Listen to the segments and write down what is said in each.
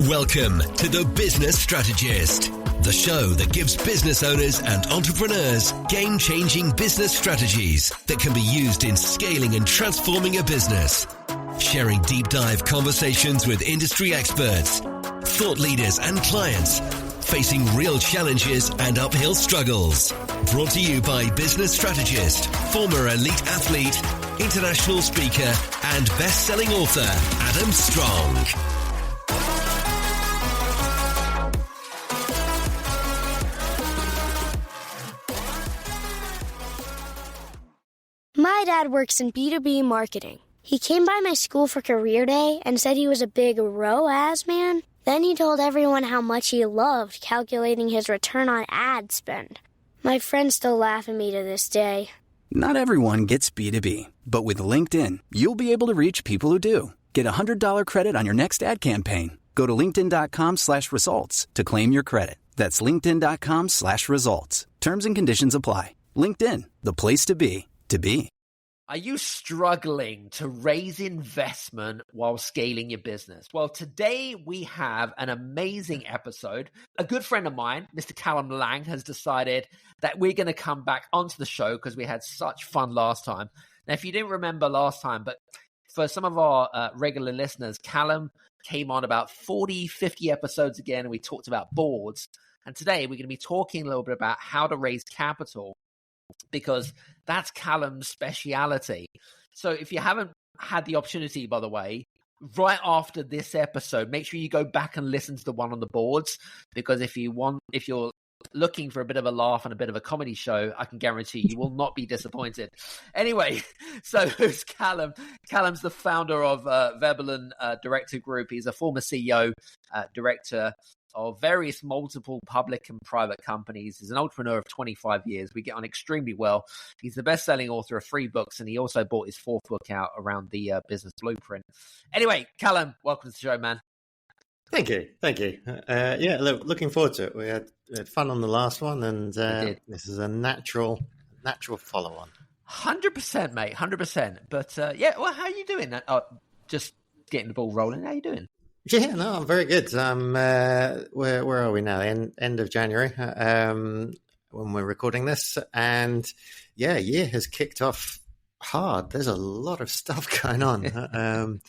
Welcome to The Business Strategist, the show that gives business owners and entrepreneurs game-changing business strategies that can be used in scaling and transforming a business. Sharing deep dive conversations with industry experts, thought leaders and clients, facing real challenges and uphill struggles. Brought to you by business strategist, former elite athlete, international speaker, and best-selling author, Adam Strong. My dad works in B2B marketing. He came by my school for career day and said he was a big ROAS man. Then he told everyone how much he loved calculating his return on ad spend. My friends still laugh at me to this day. Not everyone gets B2B, but with LinkedIn, you'll be able to reach people who do. Get a $100 credit on your next ad campaign. Go to linkedin.com/results to claim your credit. That's linkedin.com/results. Terms and conditions apply. LinkedIn, the place to be, to be. Are you struggling to raise investment while scaling your business? Well, today we have an amazing episode. A good friend of mine, Mr. Callum Lang, has decided that we're going to come back onto the show because we had such fun last time. Now, if you didn't remember last time, but for some of our regular listeners, Callum came on about 40, 50 episodes again, and we talked about boards. And today we're going to be talking a little bit about how to raise capital, because that's Callum's speciality. So if you haven't had the opportunity, by the way, right after this episode, make sure you go back and listen to the one on the boards, because if you're looking for a bit of a laugh and a bit of a comedy show, I can guarantee you will not be disappointed. Anyway, so who's Callum? Callum's the founder of Veblen Director Group. He's a former CEO, director of various multiple public and private companies. He's an entrepreneur of 25 years. We get on extremely well. He's the best-selling author of 3 books, and he also bought his 4th book out around the business blueprint. Anyway, Callum, welcome to the show, man. Thank you. Looking forward to it. We had fun on the last one, and this is a natural follow-on. 100%, mate, 100%. But well, how are you doing? Just getting the ball rolling. How are you doing? Yeah, no, I'm very good. Where are we now? End of January, when we're recording this, and year has kicked off hard. There's a lot of stuff going on,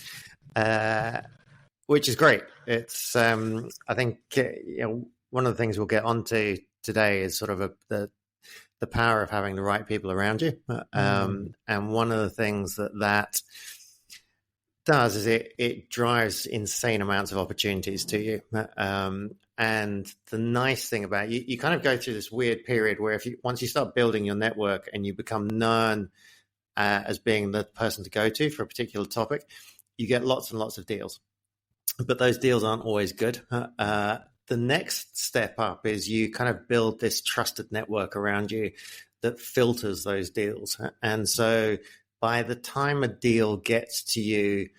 which is great. It's I think one of the things we'll get onto today is sort of the power of having the right people around you, and one of the things that does is it drives insane amounts of opportunities to you. And the nice thing about you kind of go through this weird period where once you start building your network and you become known as being the person to go to for a particular topic, you get lots and lots of deals. But those deals aren't always good. The next step up is you kind of build this trusted network around you that filters those deals. And so by the time a deal gets to you,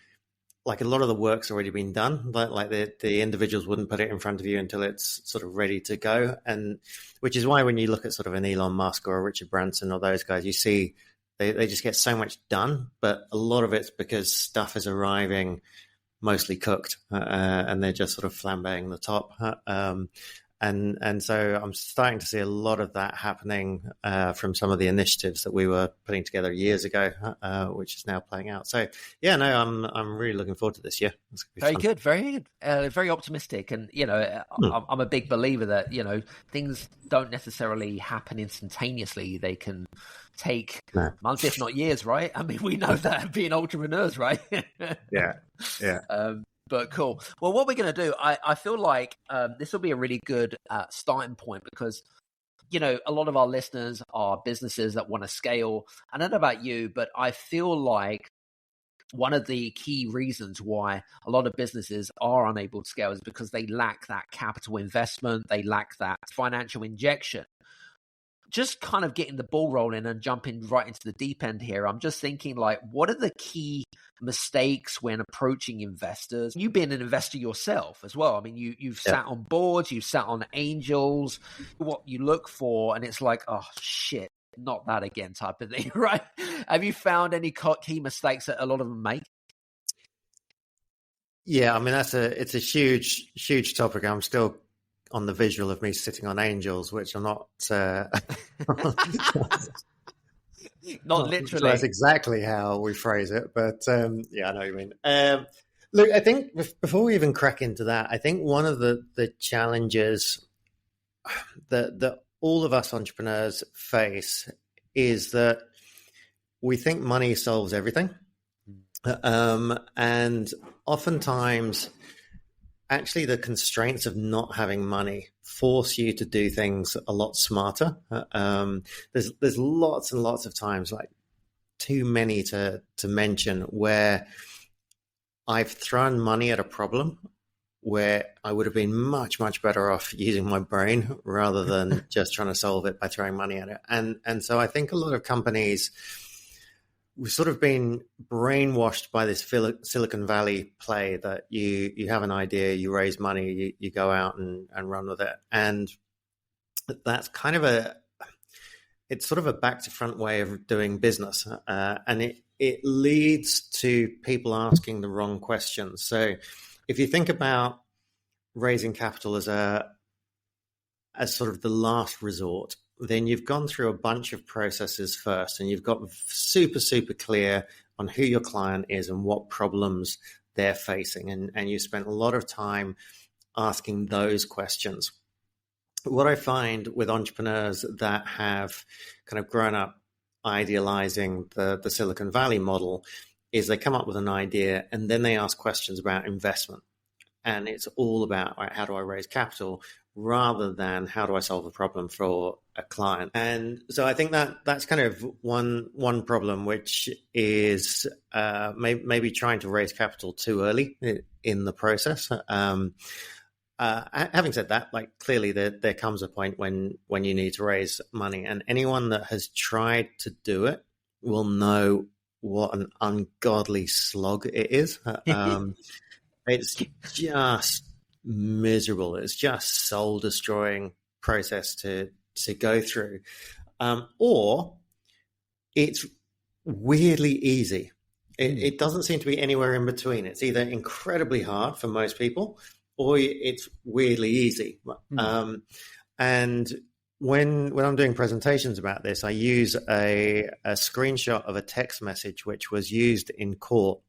like a lot of the work's already been done, like the individuals wouldn't put it in front of you until it's sort of ready to go. And which is why when you look at sort of an Elon Musk or a Richard Branson or those guys, you see they just get so much done, but a lot of it's because stuff is arriving mostly cooked, and they're just sort of flambeing the top. And so I'm starting to see a lot of that happening from some of the initiatives that we were putting together years ago, which is now playing out. So I'm really looking forward to this year. It's gonna be fun. Very good, very optimistic. And I'm a big believer that things don't necessarily happen instantaneously. They can take months, if not years, right? I mean, we know that being entrepreneurs, right? Yeah. But cool. Well, what we're going to do, I feel like this will be a really good starting point, because, a lot of our listeners are businesses that want to scale. I don't know about you, but I feel like one of the key reasons why a lot of businesses are unable to scale is because they lack that capital investment. They lack that financial injection. Just kind of getting the ball rolling and jumping right into the deep end here, I'm just thinking, like, what are the key mistakes when approaching investors? You've been an investor yourself as well. I mean, you've sat on boards, you've sat on angels, what you look for, and it's like, oh, shit, not that again type of thing, right? Have you found any key mistakes that a lot of them make? Yeah, I mean it's a huge topic. I'm still on the visual of me sitting on angels, which I'm not. Not So that's literally. exactly how we phrase it, but yeah, I know what you mean. Look, I think before we even crack into that, I think one of the challenges that all of us entrepreneurs face is that we think money solves everything. And oftentimes, actually, the constraints of not having money force you to do things a lot smarter. There's lots and lots of times, like too many to mention, where I've thrown money at a problem where I would have been much, much better off using my brain rather than just trying to solve it by throwing money at it. And so I think a lot of companies, we've sort of been brainwashed by this Silicon Valley play that you have an idea, you raise money, you go out and run with it. And that's kind of it's sort of a back to front way of doing business. And it leads to people asking the wrong questions. So if you think about raising capital as sort of the last resort, then you've gone through a bunch of processes first, and you've got super, super clear on who your client is and what problems they're facing. And you spent a lot of time asking those questions. What I find with entrepreneurs that have kind of grown up idealizing the Silicon Valley model is they come up with an idea and then they ask questions about investment. And it's all about, right, how do I raise capital rather than how do I solve a problem for a client. And so I think that's kind of one problem, which is maybe trying to raise capital too early in the process. Having said that, like clearly there comes a point when you need to raise money, and anyone that has tried to do it will know what an ungodly slog it is. It's just miserable. It's just soul destroying process to go through, or it's weirdly easy. It doesn't seem to be anywhere in between. It's either incredibly hard for most people, or it's weirdly easy. And when I'm doing presentations about this, I use a screenshot of a text message which was used in court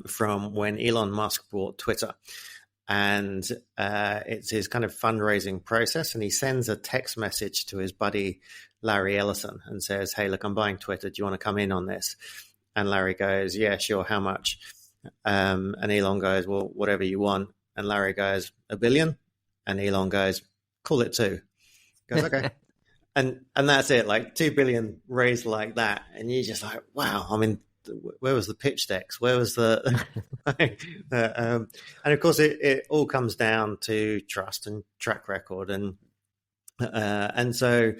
from when Elon Musk bought Twitter. And it's his kind of fundraising process. And he sends a text message to his buddy, Larry Ellison, and says, hey, look, I'm buying Twitter. Do you want to come in on this? And Larry goes, yeah, sure. How much? And Elon goes, well, whatever you want. And Larry goes, $1 billion. And Elon goes, call it 2. Goes, okay. and that's it. Like 2 billion raised like that. And you're just like, wow. I mean, where was the pitch decks? Where was the and of course it all comes down to trust and track record. And so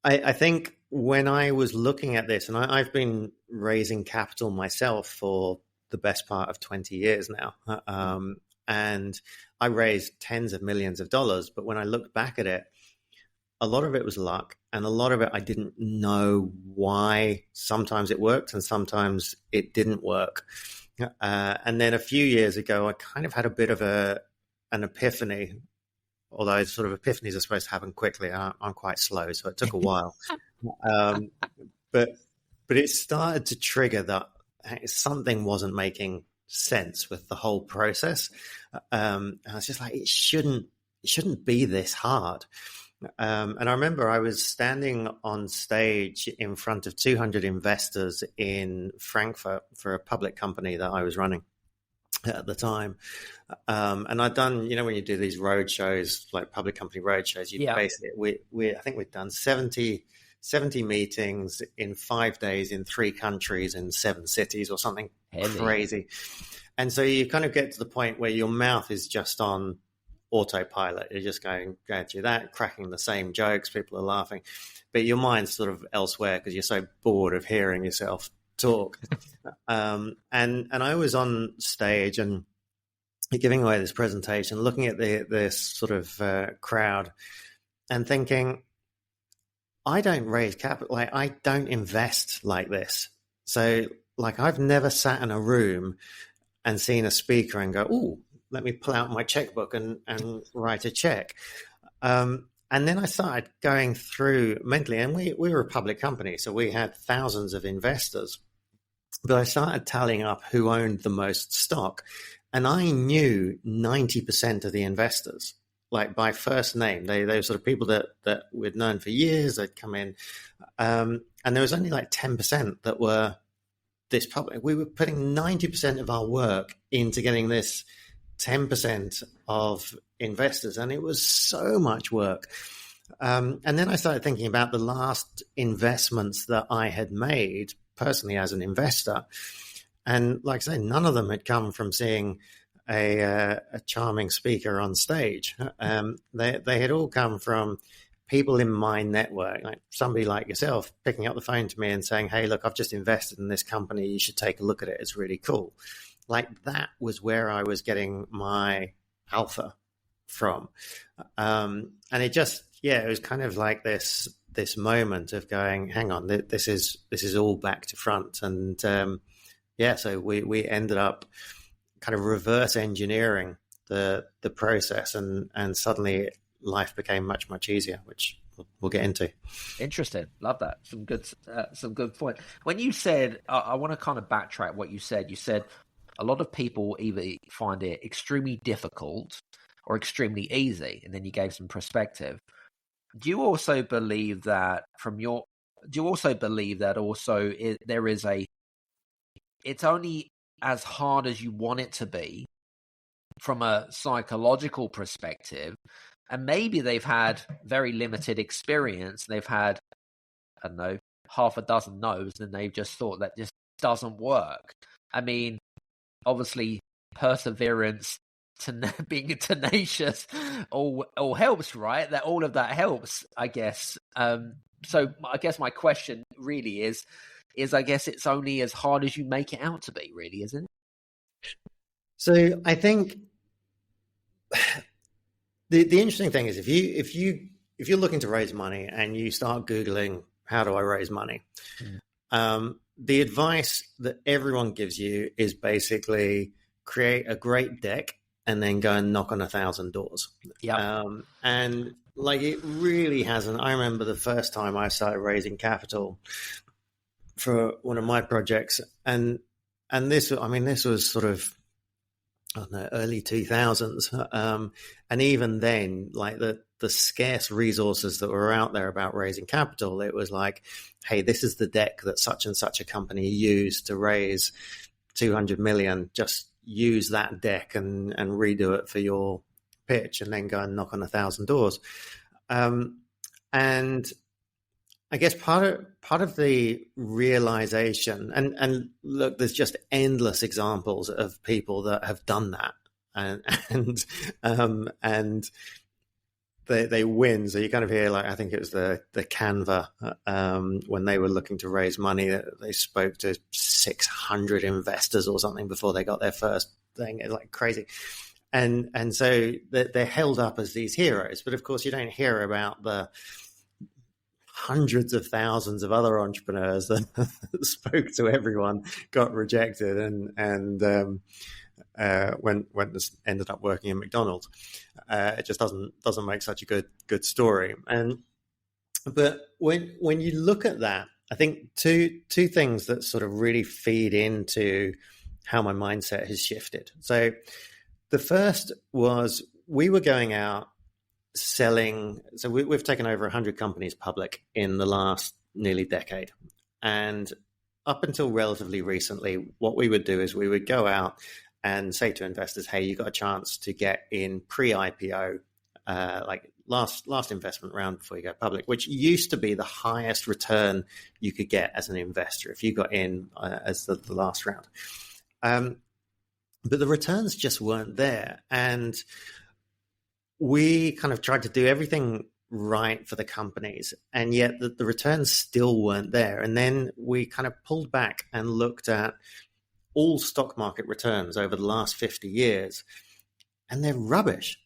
I think when I was looking at this, and I've been raising capital myself for the best part of 20 years now, and I raised tens of millions of dollars, but when I looked back at it, a lot of it was luck, and a lot of it I didn't know why. Sometimes it worked and sometimes it didn't work. And then a few years ago, I kind of had a bit of an epiphany, although sort of epiphanies are supposed to happen quickly. I'm quite slow, so it took a while. But it started to trigger that something wasn't making sense with the whole process. And I was just like, it shouldn't be this hard. And I remember I was standing on stage in front of 200 investors in Frankfurt for a public company that I was running at the time. And I'd done, when you do these road shows, like public company road shows, basically, I think we'd done 70 meetings in 5 days in 3 countries in 7 cities or something crazy. And so you kind of get to the point where your mouth is just on autopilot. You're just going through that, cracking the same jokes. People are laughing, but your mind's sort of elsewhere because you're so bored of hearing yourself talk. And I was on stage and giving away this presentation, looking at this sort of crowd and thinking, I don't raise capital. Like, I don't invest like this. So like, I've never sat in a room and seen a speaker and go, oh, let me pull out my checkbook and write a check. And then I started going through mentally, and we were a public company, so we had thousands of investors. But I started tallying up who owned the most stock, and I knew 90% of the investors, like by first name. They were sort of people that we'd known for years. They'd come in, and there was only like 10% that were this public. We were putting 90% of our work into getting this 10% of investors, and it was so much work. And then I started thinking about the last investments that I had made personally as an investor, and like I say, none of them had come from seeing a charming speaker on stage. They had all come from people in my network, like somebody like yourself picking up the phone to me and saying, hey, look, I've just invested in this company, you should take a look at it, it's really cool. Like that was where I was getting my alpha from. And it just, it was kind of like this moment of going, hang on, this is all back to front. And so we ended up kind of reverse engineering the process, and suddenly life became much, much easier, which we'll get into. Interesting. Love that. Some good point. When you said, I want to kind of backtrack what you said. You said a lot of people either find it extremely difficult or extremely easy, and then you gave some perspective. Do you also believe that it's only as hard as you want it to be from a psychological perspective, and maybe they've had very limited experience, they've had, I don't know, half a dozen no's, and they've just thought that this doesn't work? I mean, obviously perseverance, being tenacious, all helps, right? That all of that helps, I guess. So I guess my question really is I guess it's only as hard as you make it out to be, really, isn't it? So I think the interesting thing is if you're looking to raise money and you start Googling, how do I raise money? The advice that everyone gives you is basically create a great deck and then go and knock on 1,000 doors. Yeah. And like, it really hasn't. I remember the first time I started raising capital for one of my projects, and this was sort of, I don't know, early 2000s. And even then, like the scarce resources that were out there about raising capital, it was like, hey, this is the deck that such and such a company used to raise 200 million. Just use that deck and redo it for your pitch, and then go and knock on 1,000 doors. And I guess part of the realization, and look, there's just endless examples of people that have done that, and they win. So you kind of hear, like, I think it was the Canva, when they were looking to raise money, they spoke to 600 investors or something before they got their first thing. It's like crazy. And so they're held up as these heroes. But of course, you don't hear about the hundreds of thousands of other entrepreneurs that spoke to everyone, got rejected, and ended up working in McDonald's. It just doesn't make such a good story. But when you look at that, I think two things that sort of really feed into how my mindset has shifted. So the first was, we were going out selling. So we've taken over 100 companies public in the last nearly decade. And up until relatively recently, what we would do is we would go out and say to investors, hey, you got a chance to get in pre-IPO, like last investment round before you go public, which used to be the highest return you could get as an investor if you got in as the last round. But the returns just weren't there. And we kind of tried to do everything right for the companies, and yet the returns still weren't there. And then we kind of pulled back and looked at all stock market returns over the last 50 years, and they're rubbish.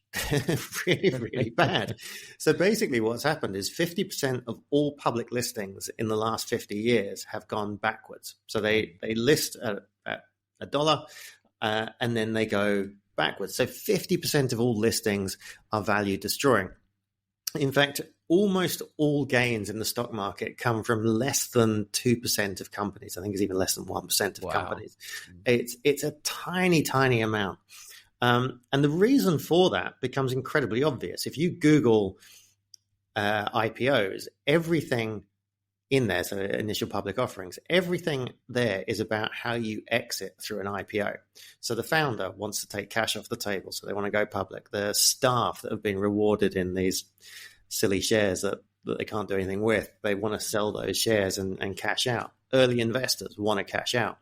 Really, really bad. So basically what's happened is 50% of all public listings in the last 50 years have gone backwards. So they list at $1, and then they go backwards. So 50% of all listings are value destroying. In fact, almost all gains in the stock market come from less than 2% of companies. I think it's even less than 1% of companies. It's a tiny, tiny amount. And the reason for that becomes incredibly obvious. If you Google IPOs, everything in there, so initial public offerings, everything there is about how you exit through an IPO. So the founder wants to take cash off the table, so they want to go public. The staff that have been rewarded in these silly shares that they can't do anything with, they want to sell those shares and cash out. Early investors want to cash out.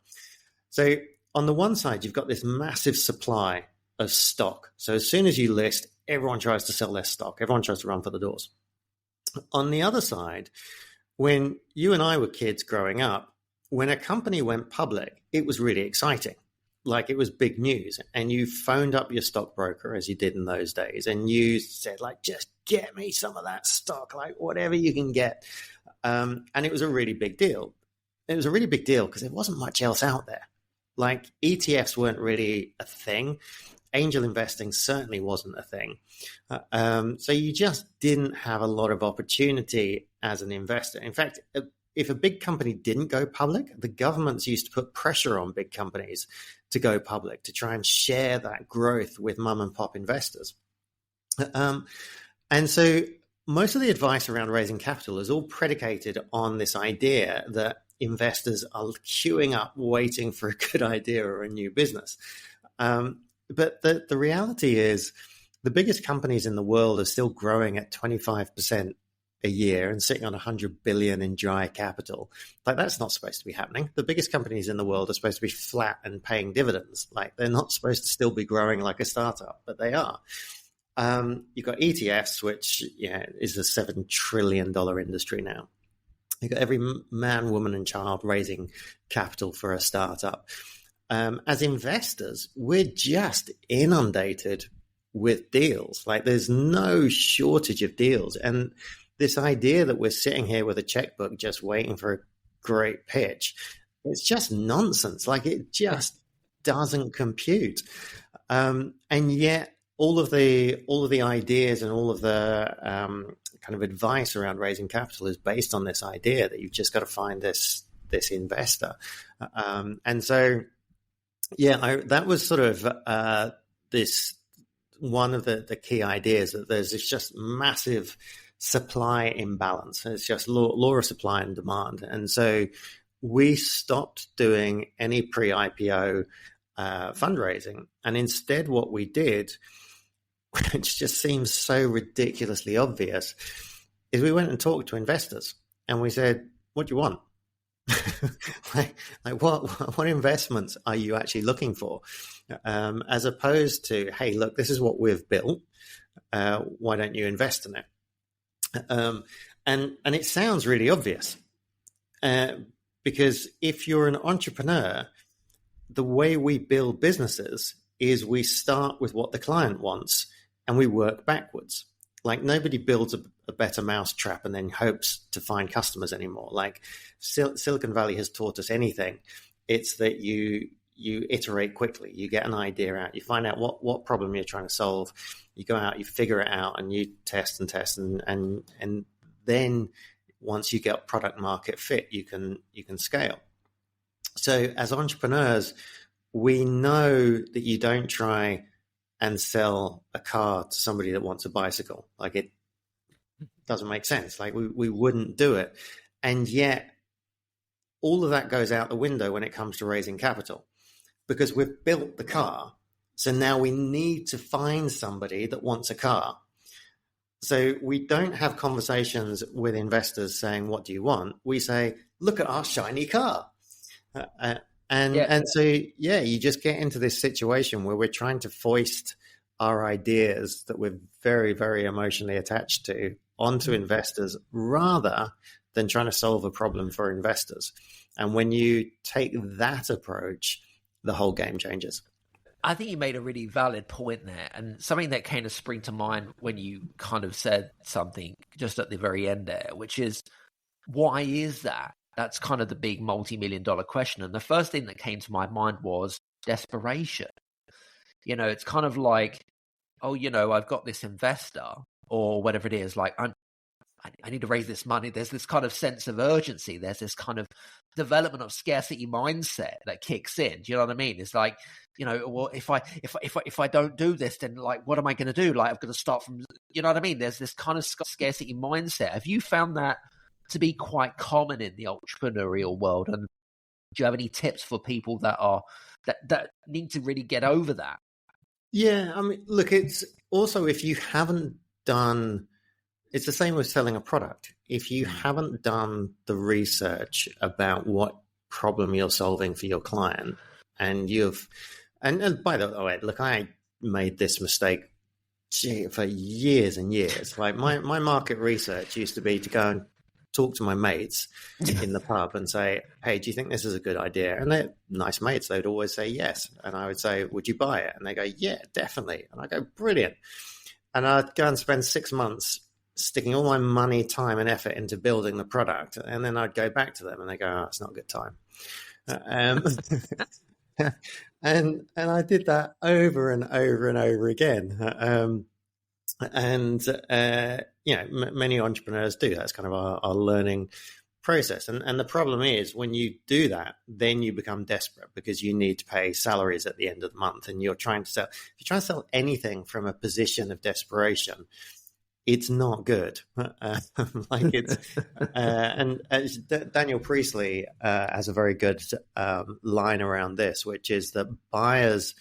So on the one side, you've got this massive supply of stock. So as soon as you list, everyone tries to sell their stock. Everyone tries to run for the doors. On the other side, when you and I were kids growing up, when a company went public, it was really exciting. Like, it was big news. And you phoned up your stockbroker, as you did in those days, and you said, like, just get me some of that stock, like whatever you can get. And it was a really big deal. It was a really big deal because there wasn't much else out there. Like, ETFs weren't really a thing. Angel investing certainly wasn't a thing. So you just didn't have a lot of opportunity as an investor. In fact, if a big company didn't go public, the governments used to put pressure on big companies to go public, to try and share that growth with mum and pop investors. And so most of the advice around raising capital is all predicated on this idea that investors are queuing up, waiting for a good idea or a new business. But the reality is the biggest companies in the world are still growing at 25% a year and sitting on 100 billion in dry capital. Like, that's not supposed to be happening. The biggest companies in the world are supposed to be flat and paying dividends. Like, they're not supposed to still be growing like a startup, but they are. You've got ETFs, which is a $7 trillion industry now. You've got every man, woman, and child raising capital for a startup. As investors, we're just inundated with deals. Like, there's no shortage of deals. And this idea that we're sitting here with a checkbook just waiting for a great pitch, it's just nonsense. Like, it just doesn't compute. And yet all of the ideas and all of the kind of advice around raising capital is based on this idea that you've just got to find this investor. And so, that was sort of this one of the key ideas, that there's this just massive supply imbalance. It's just law of supply and demand. And so we stopped doing any pre-IPO fundraising. And instead what we did, which just seems so ridiculously obvious, is we went and talked to investors and we said, what do you want? like what investments are you actually looking for? As opposed to, hey, look, this is what we've built. Why don't you invest in it? And it sounds really obvious, because if you're an entrepreneur, the way we build businesses is we start with what the client wants and we work backwards. Like, nobody builds a better mousetrap and then hopes to find customers anymore. Like, Silicon Valley has taught us anything, it's that you iterate quickly. You get an idea out, you find out what problem you're trying to solve, you go out, you figure it out, and you test and test, and then once you get product market fit, you can scale. So as entrepreneurs, we know that you don't try and sell a car to somebody that wants a bicycle. Like, it doesn't make sense. Like, we wouldn't do it. And yet all of that goes out the window when it comes to raising capital, because we've built the car. So now we need to find somebody that wants a car. So we don't have conversations with investors saying, what do you want? We say, look at our shiny car. And so, you just get into this situation where we're trying to foist our ideas that we're very, very emotionally attached to onto investors, rather than trying to solve a problem for investors. And when you take that approach, the whole game changes. I think you made a really valid point there, and something that kind of spring to mind when you kind of said something just at the very end there, which is, why is that? That's kind of the big multi-million-dollar question. And the first thing that came to my mind was, desperation. It's kind of like, oh, I've got this investor or whatever it is, like I need to raise this money. There's this kind of sense of urgency. There's this kind of development of scarcity mindset that kicks in. Do you know what I mean? It's like, well, if I don't do this, then like, what am I going to do? Like, I've got to start from, you know what I mean? There's this kind of scarcity mindset. Have you found that to be quite common in the entrepreneurial world? And do you have any tips for people that need to really get over that? Yeah, I mean, look, it's also, if you haven't done, it's the same with selling a product. If you haven't done the research about what problem you're solving for your client, and and by the way, look, I made this mistake for years and years. Like my market research used to be to go and talk to my mates in the pub and say, hey, do you think this is a good idea? And they're nice mates. They'd always say yes. And I would say, would you buy it? And they go, yeah, definitely. And I go, brilliant. And I'd go and spend 6 months sticking all my money, time, and effort into building the product. And then I'd go back to them and they go, oh, it's not a good time. And I did that over and over and over again. Many entrepreneurs do. That's kind of our learning process. And the problem is, when you do that, then you become desperate because you need to pay salaries at the end of the month, and you're trying to sell. If you try to sell anything from a position of desperation, it's not good. And Daniel Priestley has a very good line around this, which is that buyers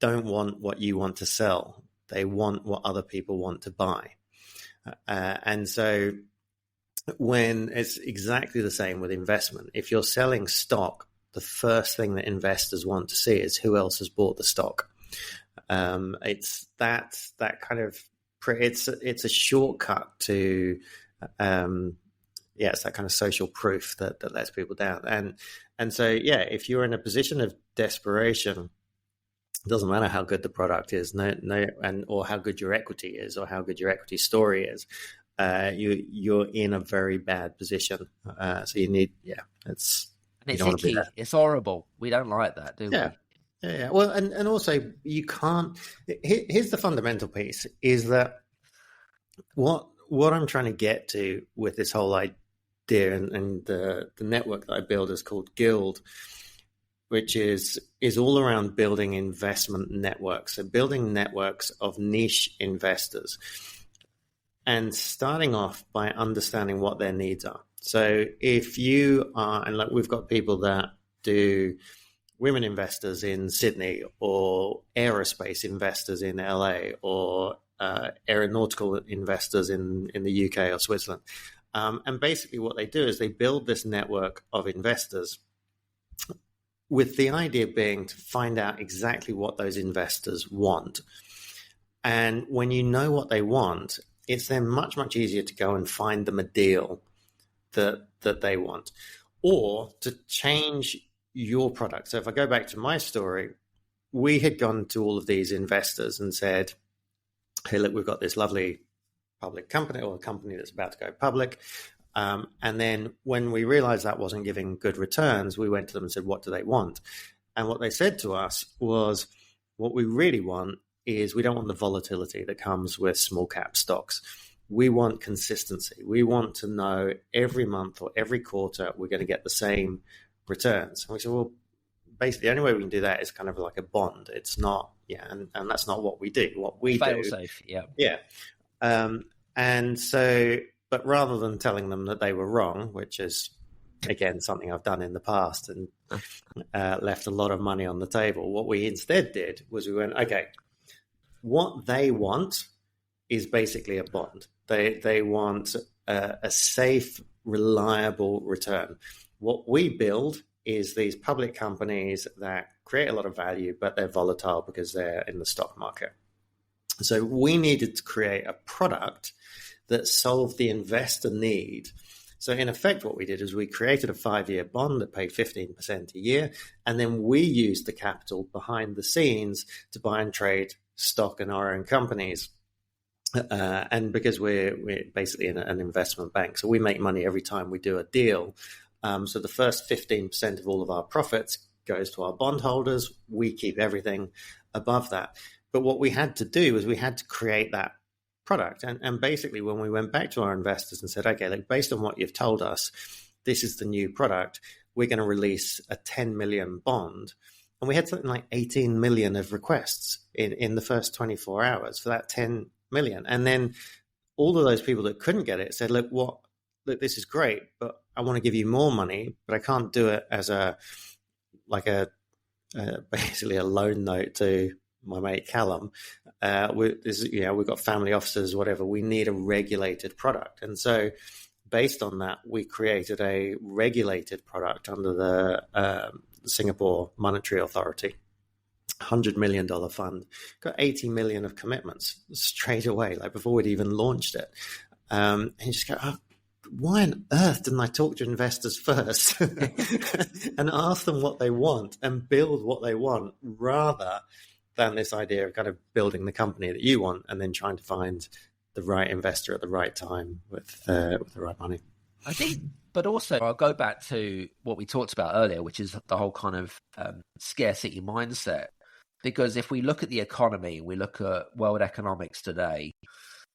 don't want what you want to sell. They want what other people want to buy. And so when it's exactly the same with investment, if you're selling stock, the first thing that investors want to see is who else has bought the stock. It's that kind of, it's a shortcut to, it's that kind of social proof that lets people down. And so, if you're in a position of desperation, it doesn't matter how good the product is, or how good your equity is, or how good your equity story is. You're in a very bad position. So you need, it's icky. It's horrible. We don't like that, do we? Yeah. Well, and also you can't. Here's the fundamental piece: is that what I'm trying to get to with this whole idea and the network that I build is called Guild, which is all around building investment networks. So building networks of niche investors and starting off by understanding what their needs are. So if you are, and we've got people that do women investors in Sydney, or aerospace investors in LA, or aeronautical investors in the UK or Switzerland. And basically what they do is they build this network of investors with the idea being to find out exactly what those investors want. And when you know what they want, it's then much, much easier to go and find them a deal that they want, or to change your product. So if I go back to my story, we had gone to all of these investors and said, hey, look, we've got this lovely public company, or a company that's about to go public. And then when we realized that wasn't giving good returns, we went to them and said, what do they want? And what they said to us was, what we really want is, we don't want the volatility that comes with small cap stocks. We want consistency. We want to know every month or every quarter we're going to get the same returns. And we said, well, basically the only way we can do that is kind of like a bond. It's not, and that's not what we do. What we fail do, safe, and so, but rather than telling them that they were wrong, which is again something I've done in the past and left a lot of money on the table, what we instead did was we went, okay, what they want is basically a bond. They want a safe, reliable return. What we build is these public companies that create a lot of value, but they're volatile because they're in the stock market. So we needed to create a product that solved the investor need. So in effect, what we did is we created a 5-year bond that paid 15% a year, and then we used the capital behind the scenes to buy and trade stock in our own companies. And because we're basically an investment bank, so we make money every time we do a deal. So the first 15% of all of our profits goes to our bondholders. We keep everything above that. But what we had to do was we had to create that product. And basically, when we went back to our investors and said, okay, like, based on what you've told us, this is the new product, we're going to release a 10 million bond. And we had something like 18 million of requests in the first 24 hours for that 10 million. And then all of those people that couldn't get it said, look, this is great, but I want to give you more money, but I can't do it as basically a loan note to my mate Callum. We've got family offices, whatever. We need a regulated product. And so based on that, we created a regulated product under the Singapore Monetary Authority, $100 million fund, got 80 million of commitments straight away, like before we'd even launched it. And you just go, why on earth didn't I talk to investors first and ask them what they want and build what they want, rather than this idea of kind of building the company that you want and then trying to find the right investor at the right time with the right money. I think, but also I'll go back to what we talked about earlier, which is the whole kind of scarcity mindset. Because if we look at the economy, we look at world economics today,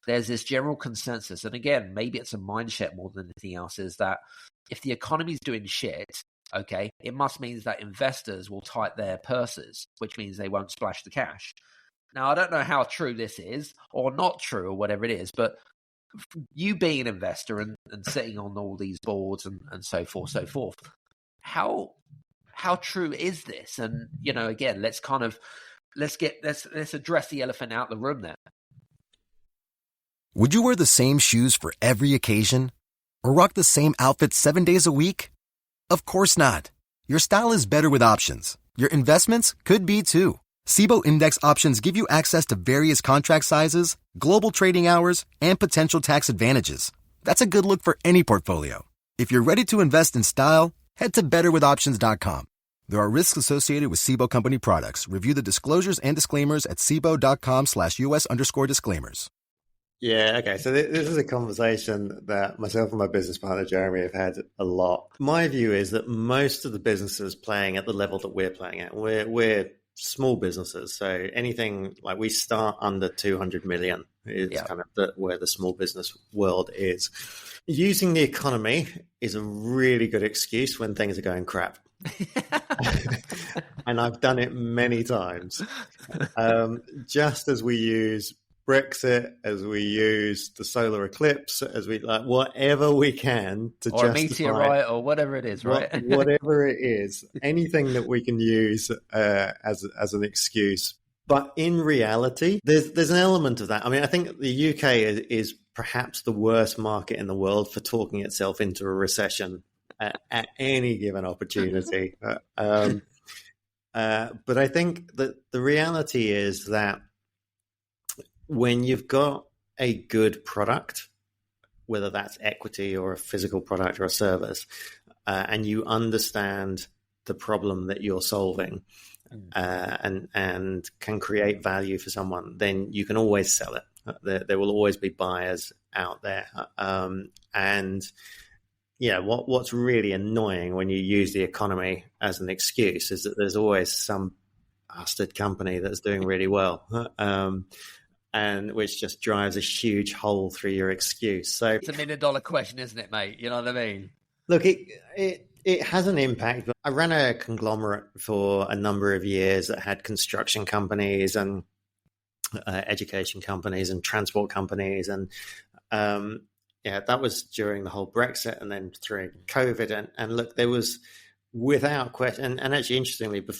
there's this general consensus, and again, maybe it's a mindset more than anything else, is that if the economy's doing shit, okay, it must mean that investors will tighten their purses, which means they won't splash the cash. Now, I don't know how true this is or not true or whatever it is, but you being an investor and sitting on all these boards and so forth, how true is this? And, again, let's address the elephant out the room there. Would you wear the same shoes for every occasion? Or rock the same outfit 7 days a week? Of course not. Your style is better with options. Your investments could be too. Cboe Index options give you access to various contract sizes, global trading hours, and potential tax advantages. That's a good look for any portfolio. If you're ready to invest in style, head to betterwithoptions.com. There are risks associated with Cboe Company products. Review the disclosures and disclaimers at cboe.com/US_disclaimers. Yeah, okay. So this is a conversation that myself and my business partner, Jeremy, have had a lot. My view is that most of the businesses playing at the level that we're playing at, we're small businesses. So anything like we start under 200 million is kind of where the small business world is. Using the economy is a really good excuse when things are going crap. And I've done it many times. Just as we use Brexit, as we use the solar eclipse, as we like whatever we can to or a meteorite or whatever it is, right? Whatever it is, anything that we can use as an excuse. But in reality, there's an element of that. I mean, I think the UK is perhaps the worst market in the world for talking itself into a recession at any given opportunity. But I think that the reality is that when you've got a good product, whether that's equity or a physical product or a service, and you understand the problem that you're solving and can create value for someone, then you can always sell it. There will always be buyers out there. What's really annoying when you use the economy as an excuse is that there's always some bastard company that's doing really well. And which just drives a huge hole through your excuse. So it's $1 million question, isn't it, mate? You know what I mean? Look, it has an impact. But I ran a conglomerate for a number of years that had construction companies and education companies and transport companies. And that was during the whole Brexit and then through COVID. And look, there was without question, and actually interestingly, was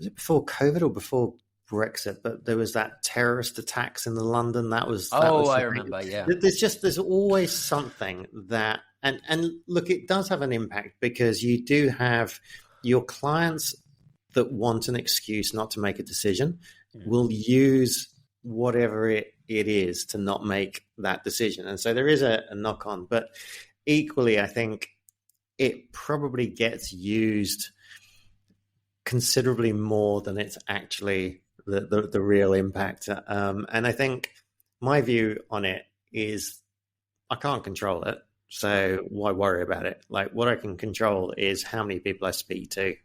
it before COVID or before Brexit, but there was that terrorist attacks in London. That was I remember. Yeah, there's always something that, and look, it does have an impact because you do have your clients that want an excuse not to make a decision will use whatever it is to not make that decision, and so there is a knock on. But equally, I think it probably gets used considerably more than it's actually the real impact. And I think my view on it is I can't control it. So why worry about it? Like, what I can control is how many people I speak to,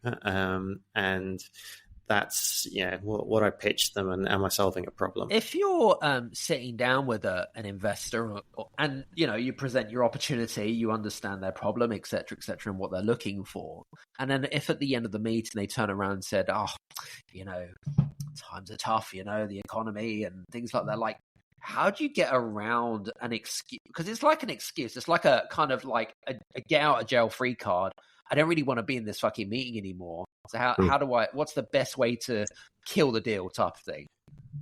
and that's what I pitch them, and am I solving a problem? If you're sitting down with an investor, and you present your opportunity, you understand their problem, etc., and what they're looking for, and then if at the end of the meeting they turn around and said, "Oh, times are tough, the economy and things like that," like, how do you get around an excuse? Because it's like an excuse. It's like a kind of like a get out of jail free card. I don't really want to be in this fucking meeting anymore. So what's the best way to kill the deal type of thing?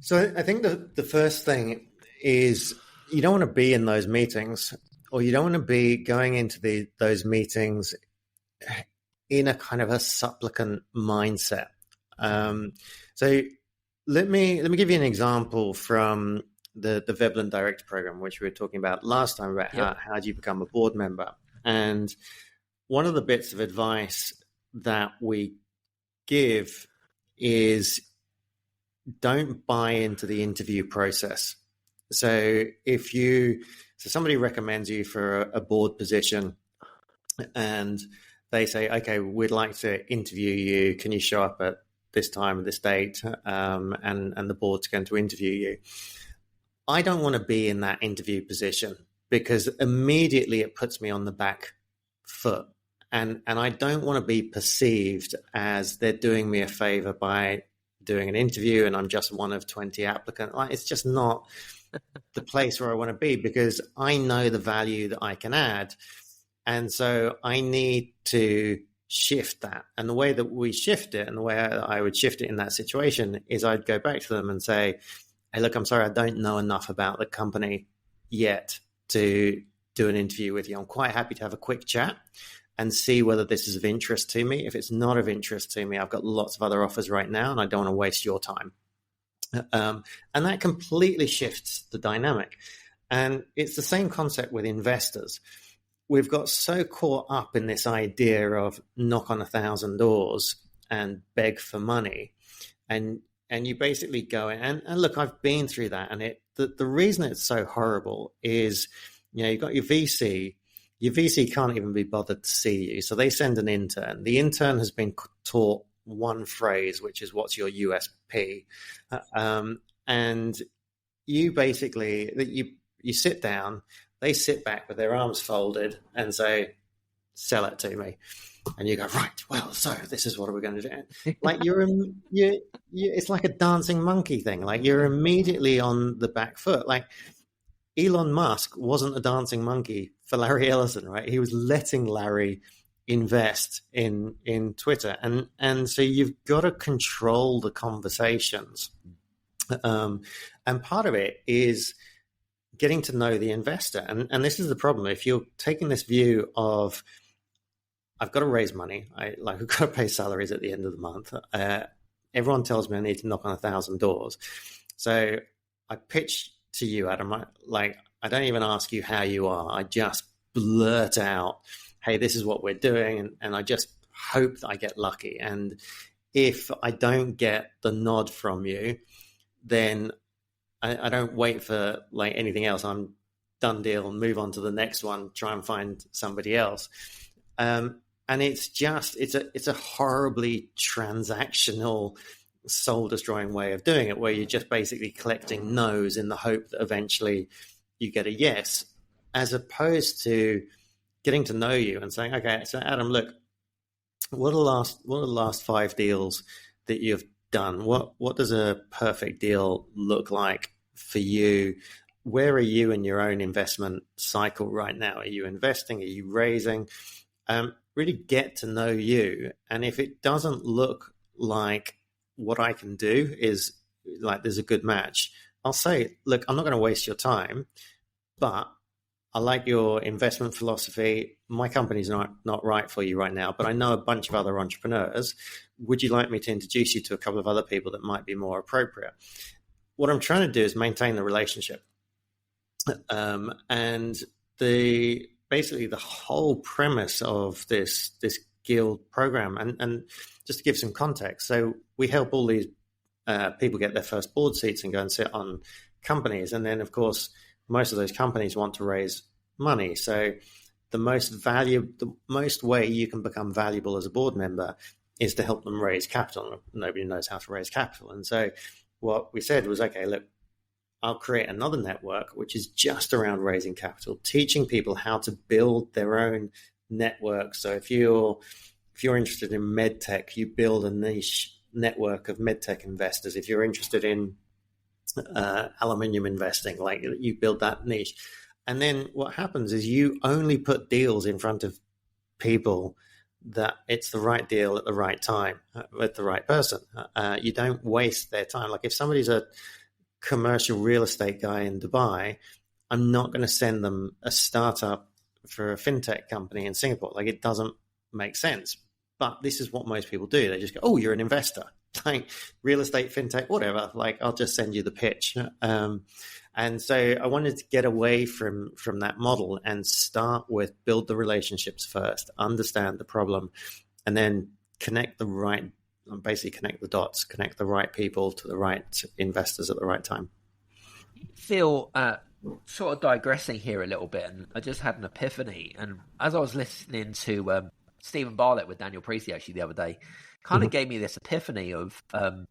So I think the first thing is you don't want to be in those meetings, or you don't want to be going into those meetings in a kind of a supplicant mindset. So let me give you an example from the Veblen Direct program, which we were talking about last time, about how do you become a board member. And one of the bits of advice that we give is don't buy into the interview process. So somebody recommends you for a board position, and they say, okay, we'd like to interview you. Can you show up at this time and this date? And the board's going to interview you. I don't want to be in that interview position, because immediately it puts me on the back foot. And I don't want to be perceived as they're doing me a favor by doing an interview and I'm just one of 20 applicants. Like, it's just not the place where I want to be, because I know the value that I can add. And so I need to shift that. And the way that we shift it, and the way I would shift it in that situation, is I'd go back to them and say, hey, look, I'm sorry, I don't know enough about the company yet to do an interview with you. I'm quite happy to have a quick chat and see whether this is of interest to me. If it's not of interest to me, I've got lots of other offers right now, and I don't want to waste your time. And that completely shifts the dynamic. And it's the same concept with investors. We've got so caught up in this idea of knock on 1,000 doors and beg for money. And you basically go in, and look, I've been through that. And the reason it's so horrible is, you've got your VC. Your VC can't even be bothered to see you. So they send an intern. The intern has been taught one phrase, which is, what's your USP? And you basically, you sit down, they sit back with their arms folded and say, sell it to me. And you go, right, well, so this is what we're going to do. Like, it's like a dancing monkey thing. Like, you're immediately on the back foot. Like, Elon Musk wasn't a dancing monkey for Larry Ellison, right? He was letting Larry invest in Twitter. And so you've got to control the conversations. And part of it is getting to know the investor. And this is the problem. If you're taking this view of, I've got to raise money, I've got to pay salaries at the end of the month. Everyone tells me I need to knock on 1,000 doors. So I pitch to you, Adam, I don't even ask you how you are. I just blurt out, hey, this is what we're doing. And I just hope that I get lucky. And if I don't get the nod from you, then I don't wait for anything else. I'm done deal and move on to the next one, try and find somebody else. And it's a horribly transactional, soul-destroying way of doing it, where you're just basically collecting no's in the hope that eventually you get a yes, as opposed to getting to know you and saying, okay, so Adam, look, what are the last 5 deals that you've done? What does a perfect deal look like for you? Where are you in your own investment cycle right now? Are you investing? Are you raising? Really get to know you. And if it doesn't look like what I can do is there's a good match, I'll say, look, I'm not going to waste your time, but I like your investment philosophy. My company's not right for you right now, but I know a bunch of other entrepreneurs. Would you like me to introduce you to a couple of other people that might be more appropriate? What I'm trying to do is maintain the relationship. And basically the whole premise of this guild program, and just to give some context, so we help all these people get their first board seats and go and sit on companies. And then, of course, most of those companies want to raise money. So the most way you can become valuable as a board member is to help them raise capital. Nobody knows how to raise capital. And so what we said was, okay, look, I'll create another network, which is just around raising capital, teaching people how to build their own network. So if you're interested in medtech, you build a niche network of medtech investors. If you're interested in aluminium investing, like you build that niche. And then what happens is you only put deals in front of people that it's the right deal at the right time with the right person. You don't waste their time. Like if somebody's a commercial real estate guy in Dubai, I'm not going to send them a startup for a fintech company in Singapore. Like it doesn't make sense. But this is what most people do. They just go, oh, you're an investor, like real estate, fintech, whatever. Like I'll just send you the pitch. And so I wanted to get away from that model and start with build the relationships first, understand the problem, and then connect the dots, connect the right people to the right investors at the right time. Phil, sort of digressing here a little bit, and I just had an epiphany. And as I was listening to Stephen Bartlett with Daniel Priestley actually the other day, kind of gave me this epiphany of the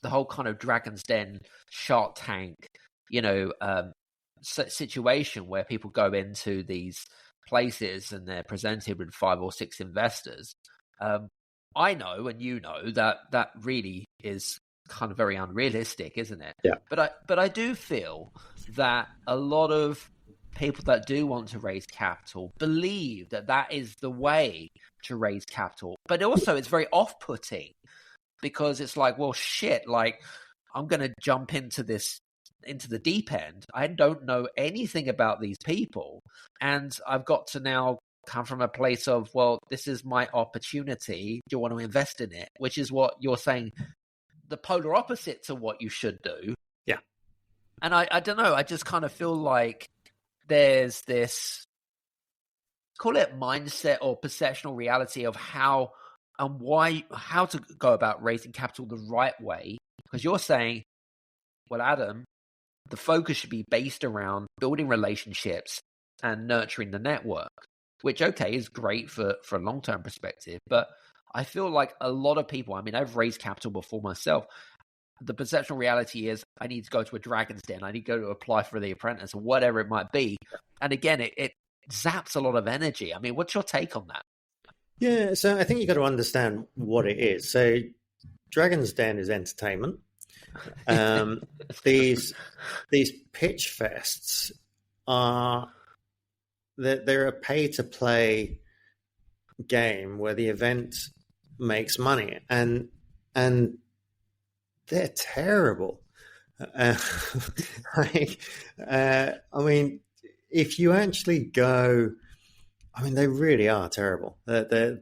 whole kind of Dragon's Den, Shark Tank, situation where people go into these places and they're presented with 5 or 6 investors. I know, and you know, that really is kind of very unrealistic, isn't it? Yeah. But I do feel that a lot of people that do want to raise capital believe that is the way to raise capital. But also it's very off-putting because it's like, well, shit, like I'm going to jump into the deep end. I don't know anything about these people. And I've got to now come from a place of, well, this is my opportunity. Do you want to invest in it? Which is what you're saying, the polar opposite to what you should do. Yeah. And I don't know. I just kind of feel like there's this, call it mindset or perceptual reality of how to go about raising capital the right way. Because you're saying, well, Adam, the focus should be based around building relationships and nurturing the network, which, okay, is great for a long-term perspective. But I feel like a lot of people, I mean, I've raised capital before myself. The perceptual reality is I need to go to a Dragon's Den. I need to go to apply for The Apprentice or whatever it might be. And again, it zaps a lot of energy. I mean, what's your take on that? Yeah, so I think you've got to understand what it is. So Dragon's Den is entertainment. These pitch fests they're a pay-to-play game where the event makes money, and they're terrible. I mean, if you actually go, I mean, they really are terrible. There's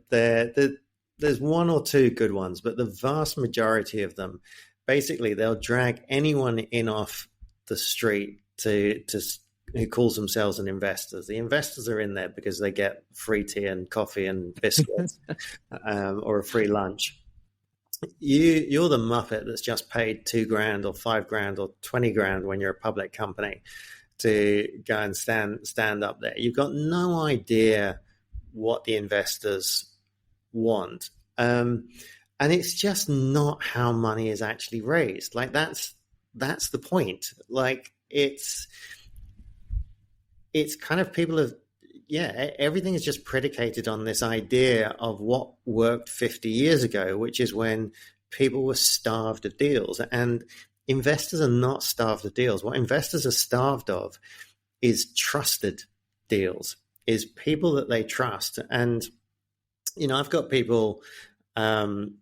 1 or 2 good ones, but the vast majority of them, basically, they'll drag anyone in off the street to who calls themselves an investor. The investors are in there because they get free tea and coffee and biscuits or a free lunch. You're the muppet that's just paid $2,000 or $5,000 or $20,000 when you're a public company to go and stand up there. You've got no idea what the investors want. And it's just not how money is actually raised. Like that's the point. Like it's kind of people have, everything is just predicated on this idea of what worked 50 years ago, which is when people were starved of deals. And investors are not starved of deals. What investors are starved of is trusted deals, is people that they trust. And, I've got people, I mean,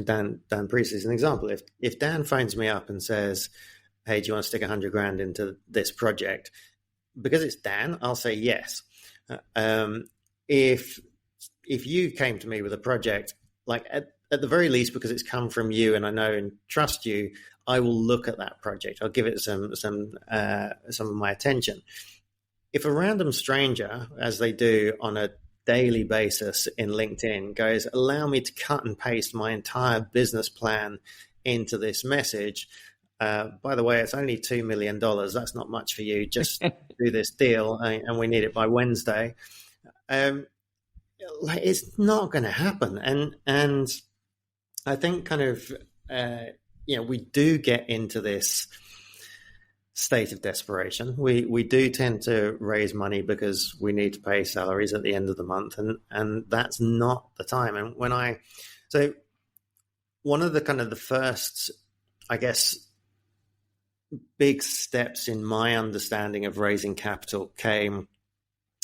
Dan Priestley is an example. If Dan phones me up and says, hey, do you want to stick $100,000 into this project? Because it's Dan, I'll say yes. If you came to me with a project, like at the very least, because it's come from you and I know and trust you, I will look at that project. I'll give it some of my attention. If a random stranger, as they do on a daily basis in LinkedIn, goes, allow me to cut and paste my entire business plan into this message, by the way, it's only $2 million. That's not much for you. Just do this deal, and we need it by Wednesday. Like, it's not going to happen. And I think kind of, we do get into this state of desperation. We do tend to raise money because we need to pay salaries at the end of the month, and that's not the time. And so one of the kind of the first, I guess, big steps in my understanding of raising capital came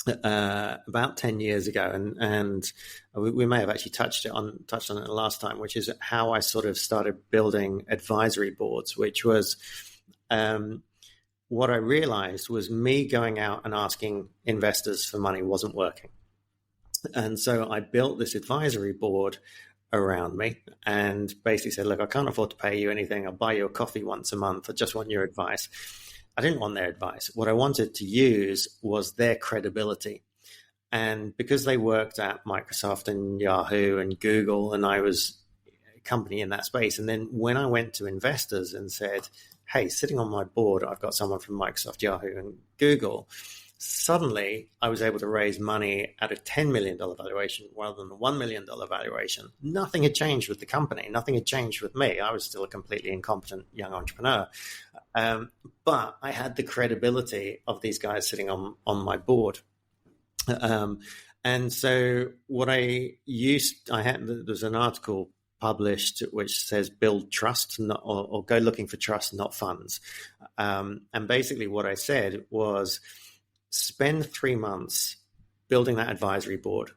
about 10 years ago, and we may have actually touched on it last time, which is how I sort of started building advisory boards, which was what I realized was me going out and asking investors for money wasn't working. And so I built this advisory board around me and basically said, look, I can't afford to pay you anything. I'll buy you a coffee once a month. I just want your advice. I didn't want their advice. What I wanted to use was their credibility. And because they worked at Microsoft and Yahoo and Google, and I was a company in that space. And then when I went to investors and said, hey, sitting on my board, I've got someone from Microsoft, Yahoo, and Google, suddenly I was able to raise money at a $10 million valuation rather than a $1 million valuation. Nothing had changed with the company. Nothing had changed with me. I was still a completely incompetent young entrepreneur. But I had the credibility of these guys sitting on my board. And so what there's an article published which says build trust or go looking for trust, not funds. And basically what I said was spend 3 months building that advisory board.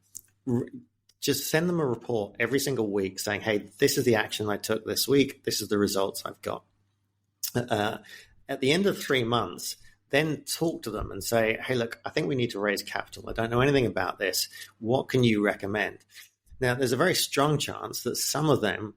Just send them a report every single week saying, hey, this is the action I took this week. This is the results I've got. At the end of 3 months, then talk to them and say, hey, look, I think we need to raise capital. I don't know anything about this. What can you recommend? Now, there's a very strong chance that some of them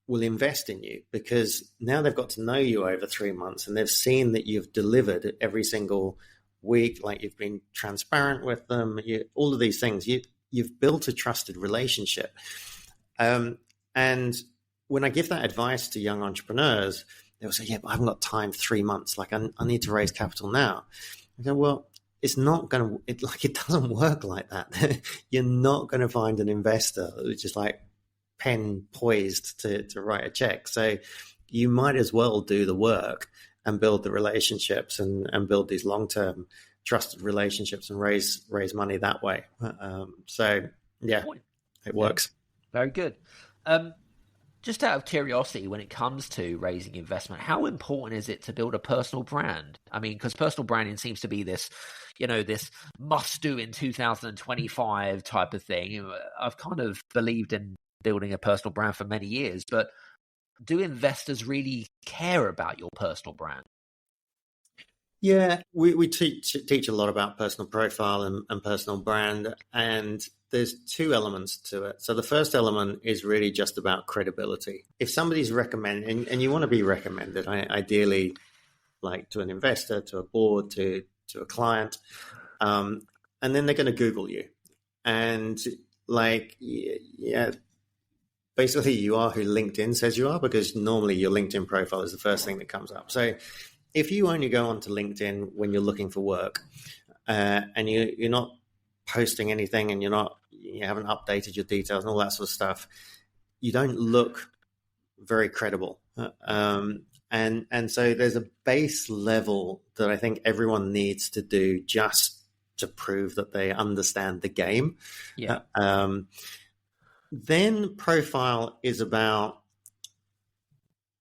will invest in you because now they've got to know you over 3 months and they've seen that you've delivered every single week, like you've been transparent with them, all of these things. You've built a trusted relationship. And when I give that advice to young entrepreneurs, they'll say, yeah, but I haven't got time, 3 months. Like I need to raise capital now. I go, well, it's not going to, it doesn't work like that. You're not going to find an investor who's just like pen poised to write a check. So you might as well do the work and build the relationships and build these long-term trusted relationships and raise money that way. So yeah, it works. Very good. Just out of curiosity, when it comes to raising investment, how important is it to build a personal brand? I mean, because personal branding seems to be this, this must-do in 2025 type of thing. I've kind of believed in building a personal brand for many years, but do investors really care about your personal brand? Yeah, we teach a lot about personal profile and personal brand, and there's two elements to it. So the first element is really just about credibility. If somebody's recommended, and you want to be recommended, ideally like to an investor, to a board, to a client, and then they're going to Google you. And basically you are who LinkedIn says you are, because normally your LinkedIn profile is the first thing that comes up. So if you only go onto LinkedIn when you're looking for work and you're not posting anything and you haven't updated your details and all that sort of stuff, you don't look very credible. And so there's a base level that I think everyone needs to do just to prove that they understand the game. Yeah. Then profile is about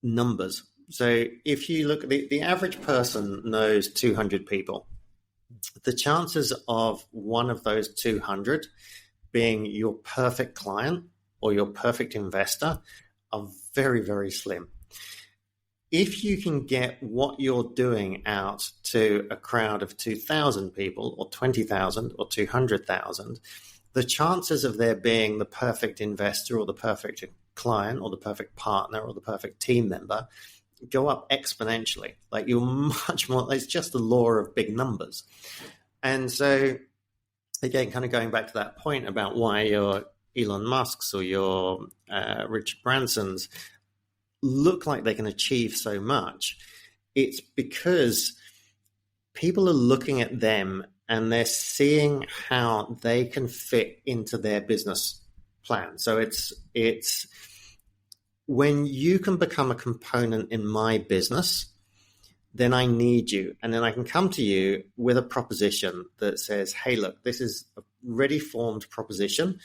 numbers. So if you look at the average person knows 200 people. The chances of one of those 200 being your perfect client or your perfect investor are very, very slim. If you can get what you're doing out to a crowd of 2,000 people or 20,000 or 200,000, the chances of there being the perfect investor or the perfect client or the perfect partner or the perfect team member go up exponentially. Like you're much more, it's just the law of big numbers. And so again, kind of going back to that point about why your Elon Musk's or your Richard Branson's, look like they can achieve so much, it's because people are looking at them and they're seeing how they can fit into their business plan. So it's when you can become a component in my business, then I need you. And then I can come to you with a proposition that says, hey, look, this is a ready formed proposition.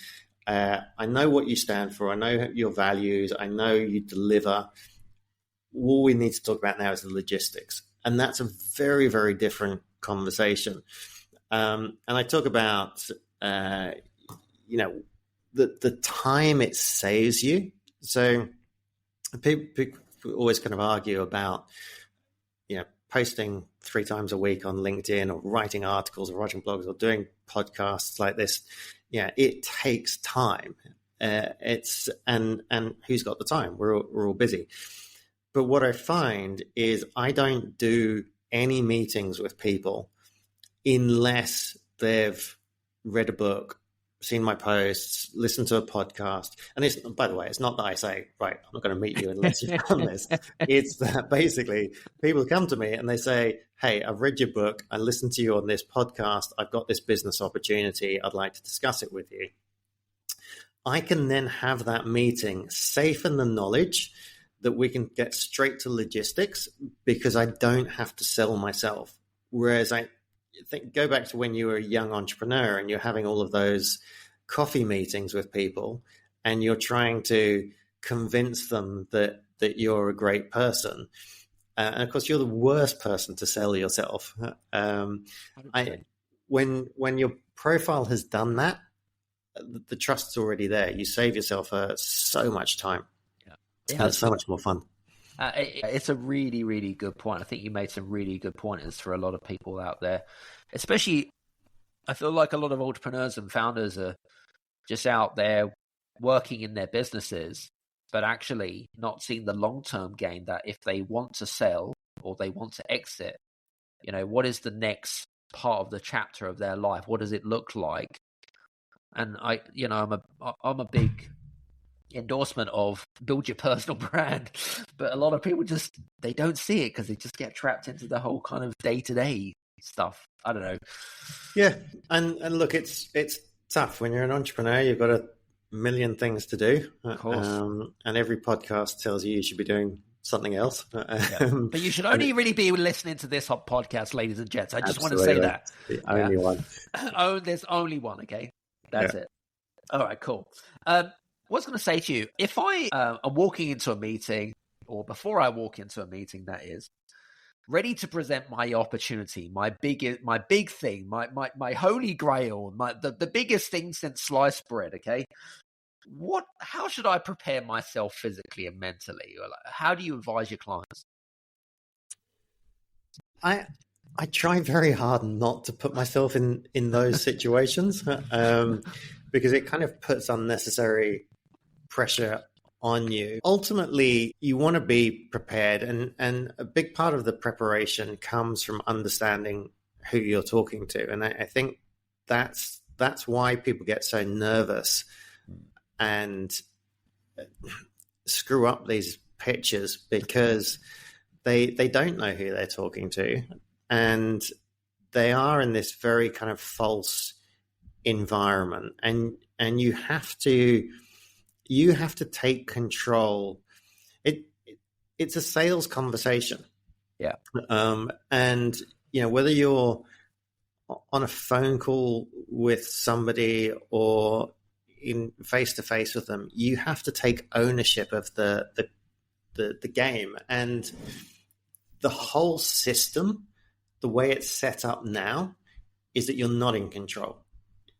I know what you stand for. I know your values. I know you deliver. All we need to talk about now is the logistics. And that's a very, very different conversation. And I talk about, the time it saves you. So people always kind of argue about, posting 3 times a week on LinkedIn or writing articles or writing blogs or doing podcasts like this. Yeah, it takes time. It's and who's got the time? We're all busy. But what I find is I don't do any meetings with people unless they've read a book, seen my posts, listened to a podcast. And it's, by the way, it's not that I say, right, I'm not going to meet you unless you've done this. It's that basically people come to me and they say, hey, I've read your book. I listened to you on this podcast. I've got this business opportunity. I'd like to discuss it with you. I can then have that meeting safe in the knowledge that we can get straight to logistics because I don't have to sell myself. Whereas I think, go back to when you were a young entrepreneur and you're having all of those coffee meetings with people and you're trying to convince them that you're a great person. And of course, you're the worst person to sell yourself. When your profile has done that, the trust's already there. You save yourself so much time. Yeah, it's so much more fun. It's a really, really good point. I think you made some really good pointers for a lot of people out there. Especially, I feel like a lot of entrepreneurs and founders are just out there working in their businesses, but actually not seeing the long-term gain that if they want to sell or they want to exit, what is the next part of the chapter of their life? What does it look like? And I'm a big endorsement of build your personal brand, but a lot of people they don't see it because they just get trapped into the whole kind of day-to-day stuff. I don't know. Yeah, and look, it's tough when you're an entrepreneur. You've got a million things to do, of course. And every podcast tells you should be doing something else. But you should only really be listening to this podcast, ladies and gents. I just want to say that. The only one. There's only one. Okay, that's it. All right, cool. What I was going to say to you, if I am walking into a meeting, or before I walk into a meeting, that is, ready to present my opportunity, my big thing, my holy grail, the biggest thing since sliced bread, okay? How should I prepare myself physically and mentally? Or how do you advise your clients? I try very hard not to put myself in those situations because it kind of puts unnecessary pressure on you. Ultimately, you want to be prepared, and a big part of the preparation comes from understanding who you're talking to. And I think that's why people get so nervous and screw up these pitches, because they don't know who they're talking to, and they are in this very kind of false environment, and you have to take control. It's a sales conversation. Yeah. And whether you're on a phone call with somebody or in face to face with them, you have to take ownership of the game. And the whole system, the way it's set up now, is that you're not in control.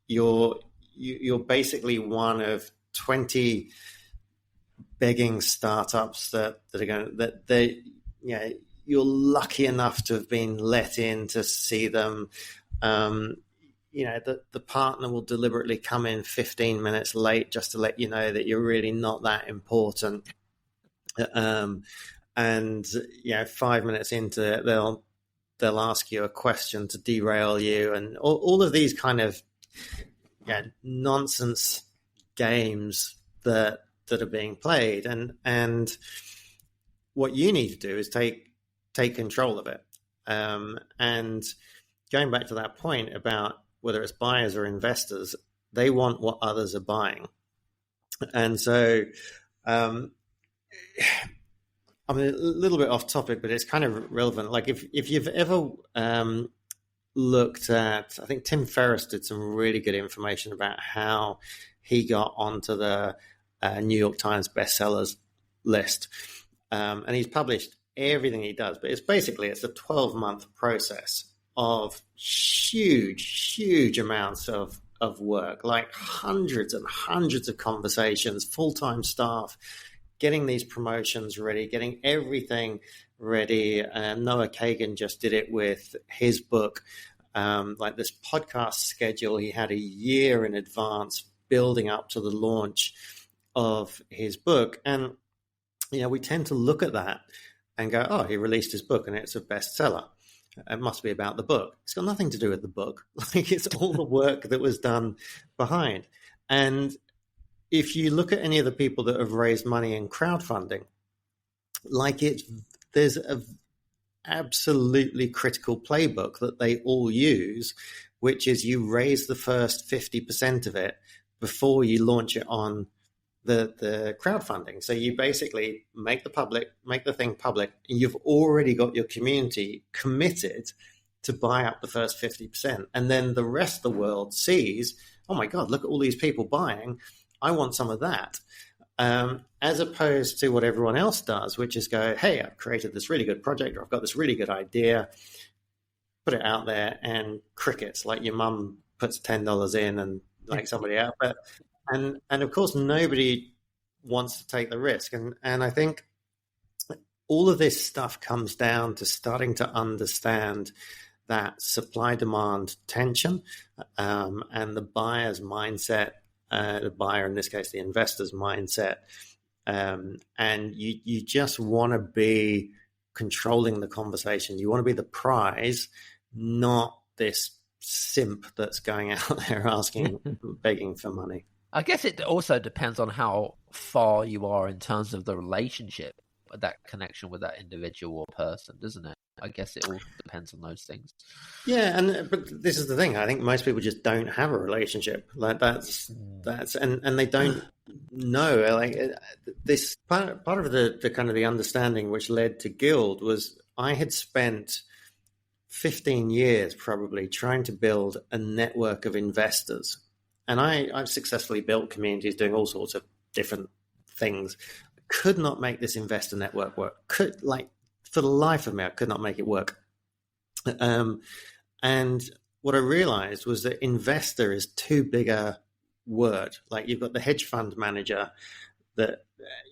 You're basically one of 20 begging startups that are going that you're lucky enough to have been let in to see them. The partner will deliberately come in 15 minutes late just to let you know that you're really not that important. And 5 minutes into it, they'll ask you a question to derail you, and all of these kind of nonsense games that are being played, and what you need to do is take control of it. And going back to that point about whether it's buyers or investors, they want what others are buying. And so, I'm a little bit off topic, but it's kind of relevant. Like if you've ever looked at, I think Tim Ferriss did some really good information about how he got onto the New York Times bestsellers list. And he's published everything he does, but it's a 12-month process of huge amounts of work, like hundreds and hundreds of conversations, full-time staff, getting these promotions ready, getting everything ready. Noah Kagan just did it with his book, like this podcast schedule. He had a year in advance building up to the launch of his book. And, we tend to look at that and go, oh, he released his book and it's a bestseller. It must be about the book. It's got nothing to do with the book. Like, it's all the work that was done behind. And if you look at any of the people that have raised money in crowdfunding, there's a absolutely critical playbook that they all use, which is you raise the first 50% of it before you launch it on the crowdfunding. So you basically make the thing public, and you've already got your community committed to buy up the first 50%. And then the rest of the world sees, oh my God, look at all these people buying. I want some of that. As opposed to what everyone else does, which is go, hey, I've created this really good project, or I've got this really good idea, put it out there, and crickets, like your mum puts $10 in and like somebody out. But and of course, nobody wants to take the risk. And I think all of this stuff comes down to starting to understand that supply-demand tension, and the buyer's mindset, the buyer, in this case, the investor's mindset. And you just want to be controlling the conversation. You want to be the prize, not this simp that's going out there begging for money. I guess it also depends on how far you are in terms of the relationship, that connection with that individual or person, doesn't it? I guess it all depends on those things. Yeah, but this is the thing. I think most people just don't have a relationship. Like that's and they don't know. Like this part of the kind of the understanding which led to Guild was I had spent 15 years probably trying to build a network of investors. And I've successfully built communities doing all sorts of different things. Could not make this investor network work. For the life of me, I could not make it work. And what I realized was that investor is too big a word. Like, you've got the hedge fund manager,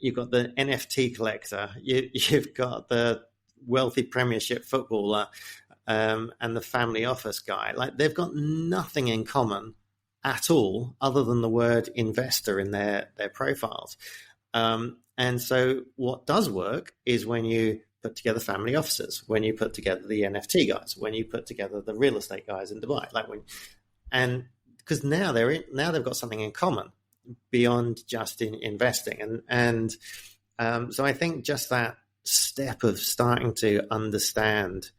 you've got the NFT collector, you've got the wealthy Premiership footballer, and the family office guy. Like, they've got nothing in common at all other than the word investor in their profiles. And so what does work is when you put together family offices, when you put together the NFT guys, when you put together the real estate guys in Dubai, because now they've got something in common beyond just in investing. And so I think just that step of starting to understand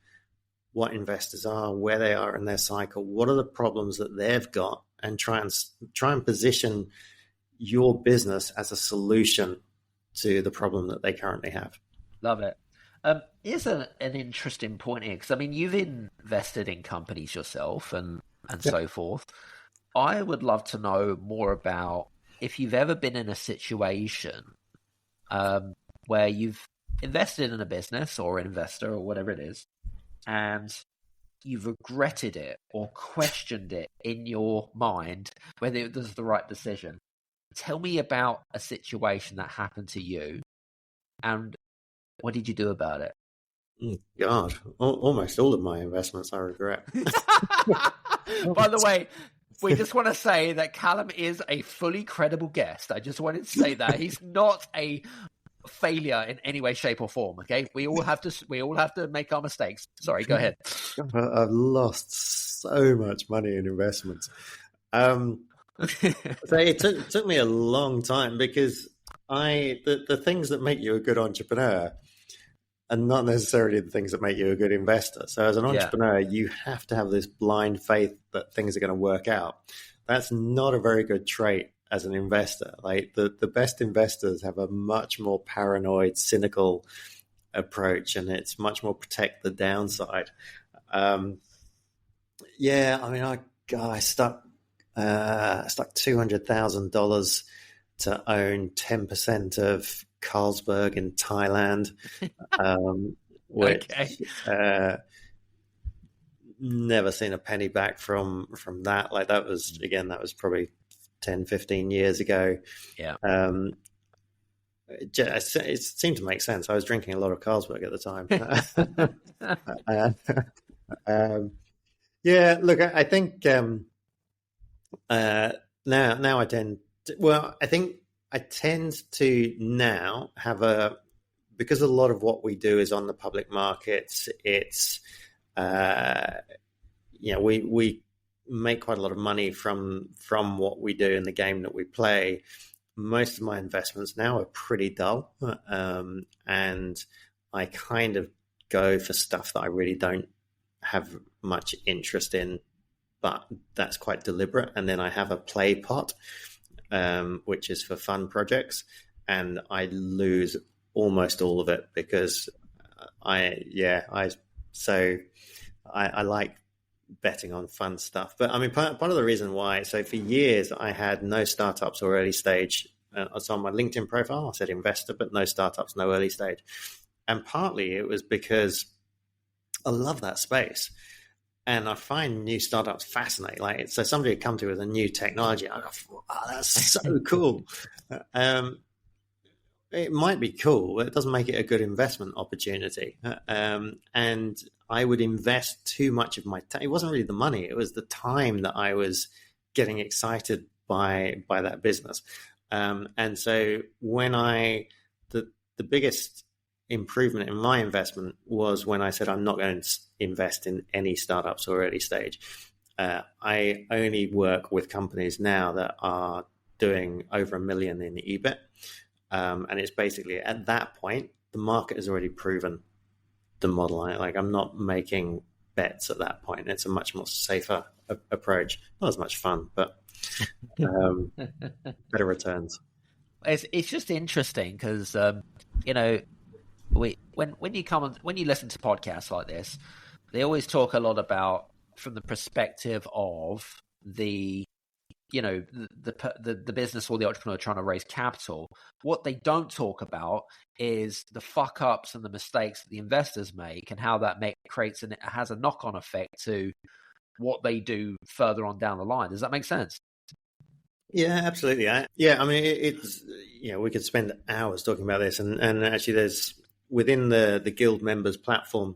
what investors are, where they are in their cycle, what are the problems that they've got, and try and position your business as a solution to the problem that they currently have. Love it. Here's an interesting point here, because I mean, you've invested in companies yourself and so forth. I would love to know more about if you've ever been in a situation where you've invested in a business or an investor or whatever it is, and you've regretted it or questioned it in your mind whether it was the right decision. Tell me about a situation that happened to you, and what did you do about it? God, almost all of my investments I regret. By the way, we just want to say that Callum is a fully credible guest. I just wanted to say that he's not a failure in any way, shape, or form. Okay, we all have to make our mistakes. Sorry, go ahead. I've lost so much money in investments. So it took me a long time, because the things that make you a good entrepreneur and not necessarily the things that make you a good investor. So as an entrepreneur, you have to have this blind faith that things are going to work out. That's not a very good trait as an investor. Like the best investors have a much more paranoid, cynical approach, and it's much more protect the downside. I stuck $200,000 to own 10% of Carlsberg in Thailand, which never seen a penny back from that. Like that was probably 10, 15 years ago. Yeah. It seemed to make sense. I was drinking a lot of Carlsberg at the time. Look, I think now I tend to, I tend to now have because a lot of what we do is on the public markets. It's we make quite a lot of money from what we do in the game that we play. Most of my investments now are pretty dull, and I kind of go for stuff that I really don't have much interest in, but that's quite deliberate. And then I have a play pot, which is for fun projects, and I lose almost all of it because I like betting on fun stuff. But I mean, part of the reason why, so for years I had no startups or early stage. So on my LinkedIn profile, I said investor, but no startups, no early stage. And partly it was because I love that space. And I find new startups fascinating. Like, so somebody would come to me with a new technology. I go, oh, that's so cool. It might be cool, but it doesn't make it a good investment opportunity. And I would invest too much of my time. It wasn't really the money. It was the time that I was getting excited by that business. And so when the biggest improvement in my investment was when I said, I'm not going to invest in any startups or early stage. I only work with companies now that are doing over $1 million in EBIT. And it's basically at that point, the market has already proven the model. Like I'm not making bets at that point. It's a much more safer approach. Not as much fun, but better returns. It's just interesting because when you listen to podcasts like this, they always talk a lot about from the perspective of the business or the entrepreneur trying to raise capital. What they don't talk about is the fuck ups and the mistakes that the investors make and how that creates and it has a knock on effect to what they do further on down the line. Does that make sense? Yeah, absolutely. I mean, it's we could spend hours talking about this, and actually, there's within the Guild members platform,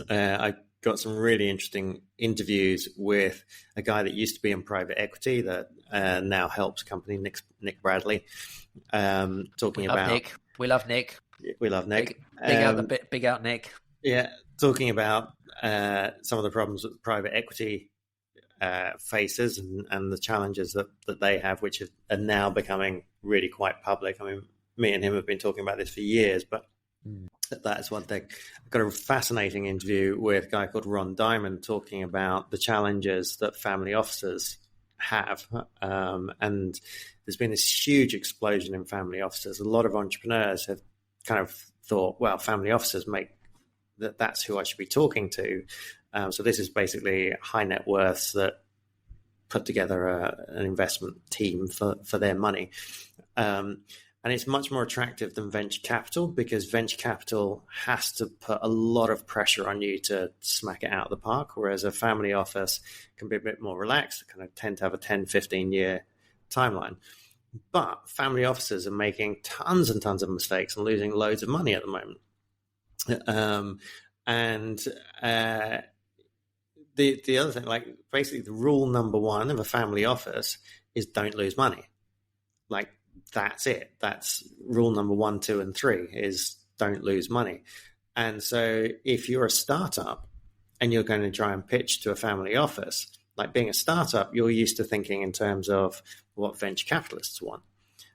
I got some really interesting interviews with a guy that used to be in private equity that now helps company Nick Bradley, talking about Nick. We love Nick. We love Nick. Big out Nick. Yeah, talking about some of the problems that private equity faces and the challenges that they have, which are now becoming really quite public. I mean, me and him have been talking about this for years, but that's one thing. I've got a fascinating interview with a guy called Ron Diamond talking about the challenges that family offices have. And there's been this huge explosion in family offices. A lot of entrepreneurs have kind of thought, well, family offices that's who I should be talking to. So this is basically high net worths that put together an investment team for their money. And it's much more attractive than venture capital because venture capital has to put a lot of pressure on you to smack it out of the park, whereas a family office can be a bit more relaxed, kind of tend to have a 10, 15-year timeline. But family offices are making tons and tons of mistakes and losing loads of money at the moment. The other thing, like basically the rule number one of a family office is don't lose money. Like that's it. That's rule number 1, 2, and 3 is don't lose money. And so if you're a startup and you're going to try and pitch to a family office, like being a startup, you're used to thinking in terms of what venture capitalists want.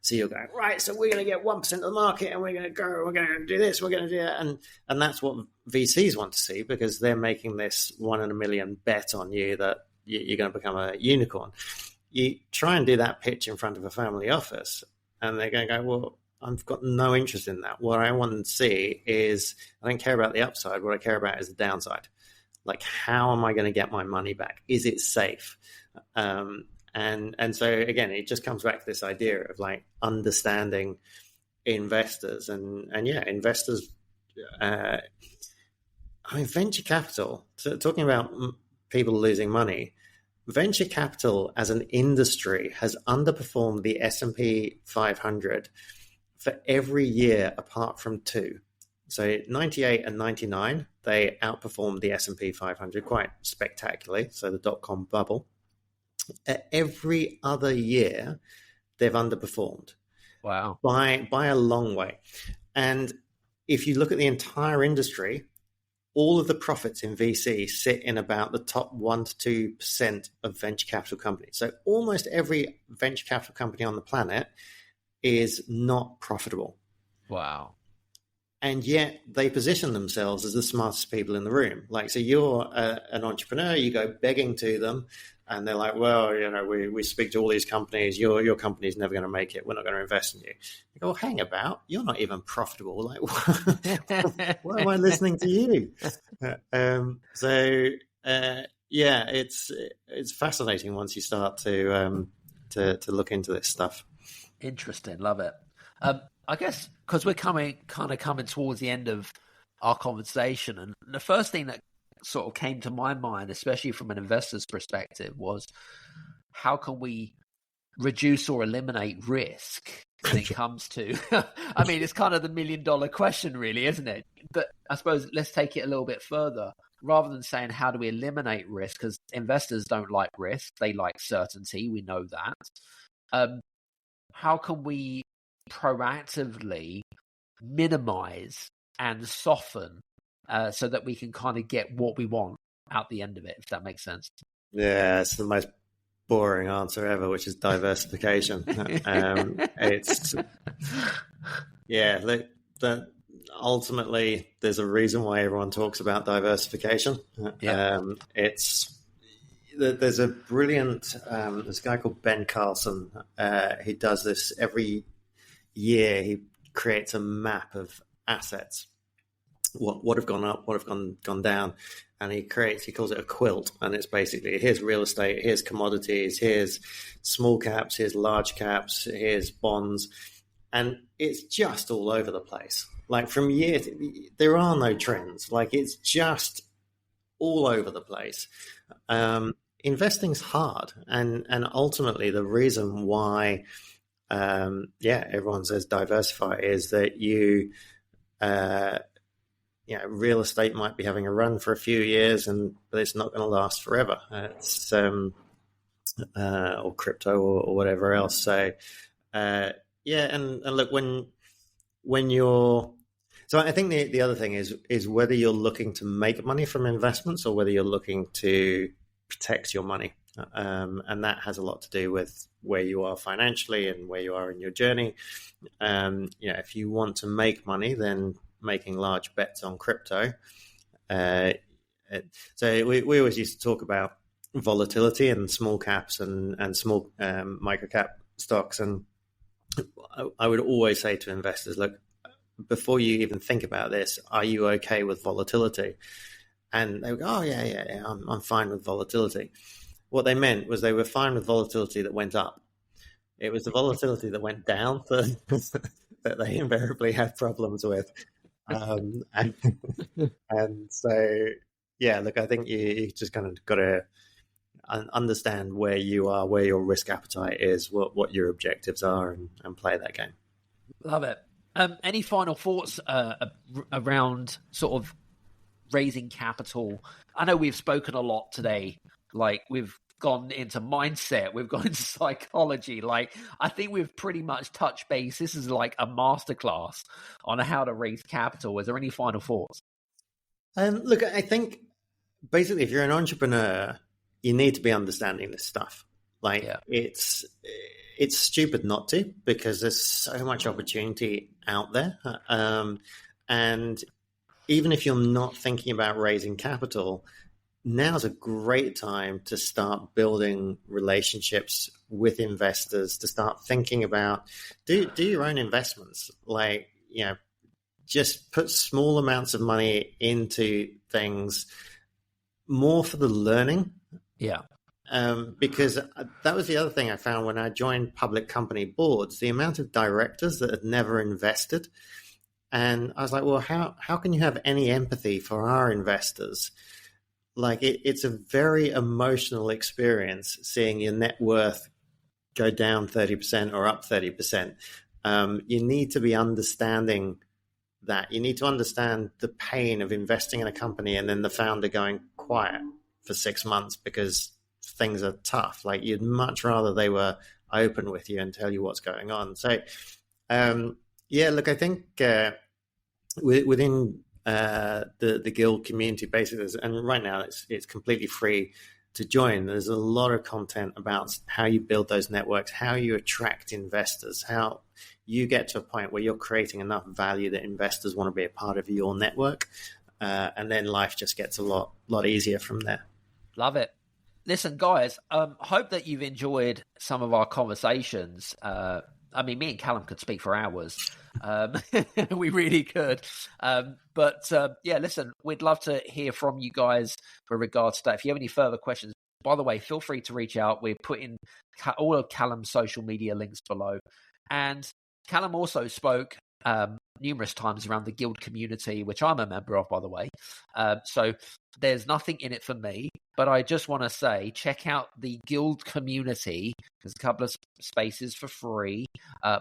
So you're going, right, so we're going to get 1% of the market and we're going to do this, we're going to do that. And that's what VCs want to see, because they're making this 1 in a million bet on you that you're going to become a unicorn. You try and do that pitch in front of a family office and they're going to go, well, I've got no interest in that. What I want to see is, I don't care about the upside. What I care about is the downside. Like, how am I going to get my money back? Is it safe? And so again, it just comes back to this idea of like understanding investors and investors. Venture capital. So talking about people losing money, venture capital as an industry has underperformed the S&P 500 for every year apart from 2. So 98 and 99, they outperformed the S&P 500 quite spectacularly. So the dot-com bubble. Every other year, they've underperformed. Wow. By a long way. And if you look at the entire industry, all of the profits in VC sit in about the top 1 to 2% of venture capital companies. So almost every venture capital company on the planet is not profitable. Wow. And yet they position themselves as the smartest people in the room. Like, so you're an entrepreneur, you go begging to them, and they're like, well, we speak to all these companies, your company's never going to make it, we're not going to invest in you. You go, well, hang about, you're not even profitable. Like, why am I listening to you? It's fascinating once you start to look into this stuff. Interesting, love it. I guess because we're coming towards the end of our conversation, and the first thing that sort of came to my mind, especially from an investor's perspective, was how can we reduce or eliminate risk when it comes to I mean, it's kind of the $1 million question, really, isn't it? But I suppose let's take it a little bit further. Rather than saying how do we eliminate risk, because investors don't like risk, they like certainty, we know that. How can we proactively minimize and soften so that we can kind of get what we want out the end of it, if that makes sense? Yeah, it's the most boring answer ever, which is diversification. Ultimately, there's a reason why everyone talks about diversification. Yeah. There's a brilliant, there's a guy called Ben Carlson. He does this every year. He creates a map of assets, what have gone up, what have gone down, and he calls it a quilt, and it's basically, here's real estate, here's commodities, here's small caps, here's large caps, here's bonds, and it's just all over the place. Like, from year to, there are no trends. Like, it's just all over the place. Investing's hard, and ultimately the reason why everyone says diversify is that real estate might be having a run for a few years, but it's not going to last forever. It's or crypto or whatever else. So and look, when you're, so I think the other thing is whether you're looking to make money from investments or whether you're looking to protect your money. And that has a lot to do with where you are financially and where you are in your journey. If you want to make money, then making large bets on crypto. So we always used to talk about volatility and small caps and small micro cap stocks. And I would always say to investors, look, before you even think about this, are you okay with volatility? And they would go, oh, yeah, I'm fine with volatility. What they meant was they were fine with volatility that went up. It was the volatility that went down that they invariably had problems with. And so, yeah, look, I think you just kind of got to understand where you are, where your risk appetite is, what your objectives are, and play that game. Love it. Any final thoughts around sort of raising capital? I know we've spoken a lot today. Like, we've gone into mindset, we've gone into psychology. Like, I think we've pretty much touched base. This is like a masterclass on how to raise capital. Is there any final thoughts? Look, I think basically if you're an entrepreneur, you need to be understanding this stuff. Like, it's it's stupid not to, because there's so much opportunity out there. And even if you're not thinking about raising capital, now's a great time to start building relationships with investors, to start thinking about, do your own investments. Like, just put small amounts of money into things more for the learning. Yeah. Because that was the other thing I found when I joined public company boards, the amount of directors that had never invested. And I was like, well, how can you have any empathy for our investors? Like, it's a very emotional experience seeing your net worth go down 30% or up 30%. You need to be understanding that. You need to understand the pain of investing in a company and then the founder going quiet for 6 months because things are tough. Like, you'd much rather they were open with you and tell you what's going on. So, look, I think within the guild community, basically, and right now it's completely free to join. There's a lot of content about how you build those networks, how you attract investors, how you get to a point where you're creating enough value that investors want to be a part of your network, and then life just gets a lot easier from there. Love it. Listen, guys, hope that you've enjoyed some of our conversations. I mean, me and Callum could speak for hours. We really could. But listen, we'd love to hear from you guys with regards to that. If you have any further questions, by the way, feel free to reach out. We're putting all of Callum's social media links below. And Callum also spoke numerous times around the guild community, which I'm a member of, by the way. So there's nothing in it for me, but I just want to say, check out the guild community. There's a couple of spaces for free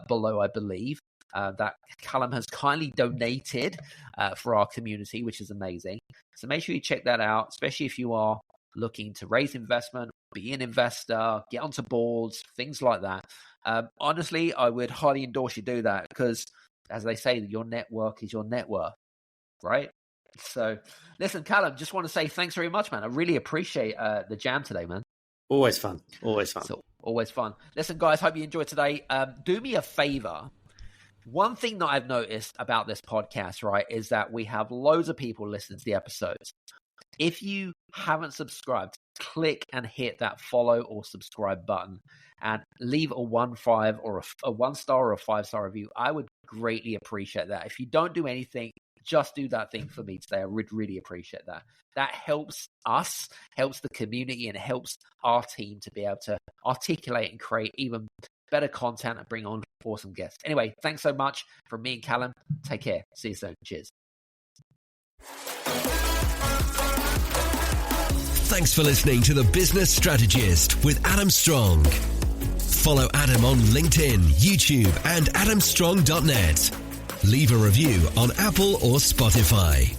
below, I believe, that Callum has kindly donated for our community, which is amazing. So make sure you check that out, especially if you are looking to raise investment, be an investor, get onto boards, things like that. Honestly, I would highly endorse you do that because, as they say, your network is your net worth, right? So, listen, Callum, just want to say thanks very much, man. I really appreciate the jam today, man. Always fun. Always fun. So, always fun. Listen, guys, hope you enjoyed today. Do me a favor. One thing that I've noticed about this podcast, right, is that we have loads of people listening to the episodes. If you haven't subscribed, click and hit that follow or subscribe button and leave a 1-5 or a 1-star or a 5-star review. I would greatly appreciate that. If you don't do anything, just do that thing for me today. I would really appreciate that. That helps us, helps the community, and helps our team to be able to articulate and create even better content and bring on awesome guests. Anyway, thanks so much from me and Callum. Take care. See you soon. Cheers. Thanks for listening to The Business Strategist with Adam Strong. Follow Adam on LinkedIn, YouTube, and adamstrong.net. Leave a review on Apple or Spotify.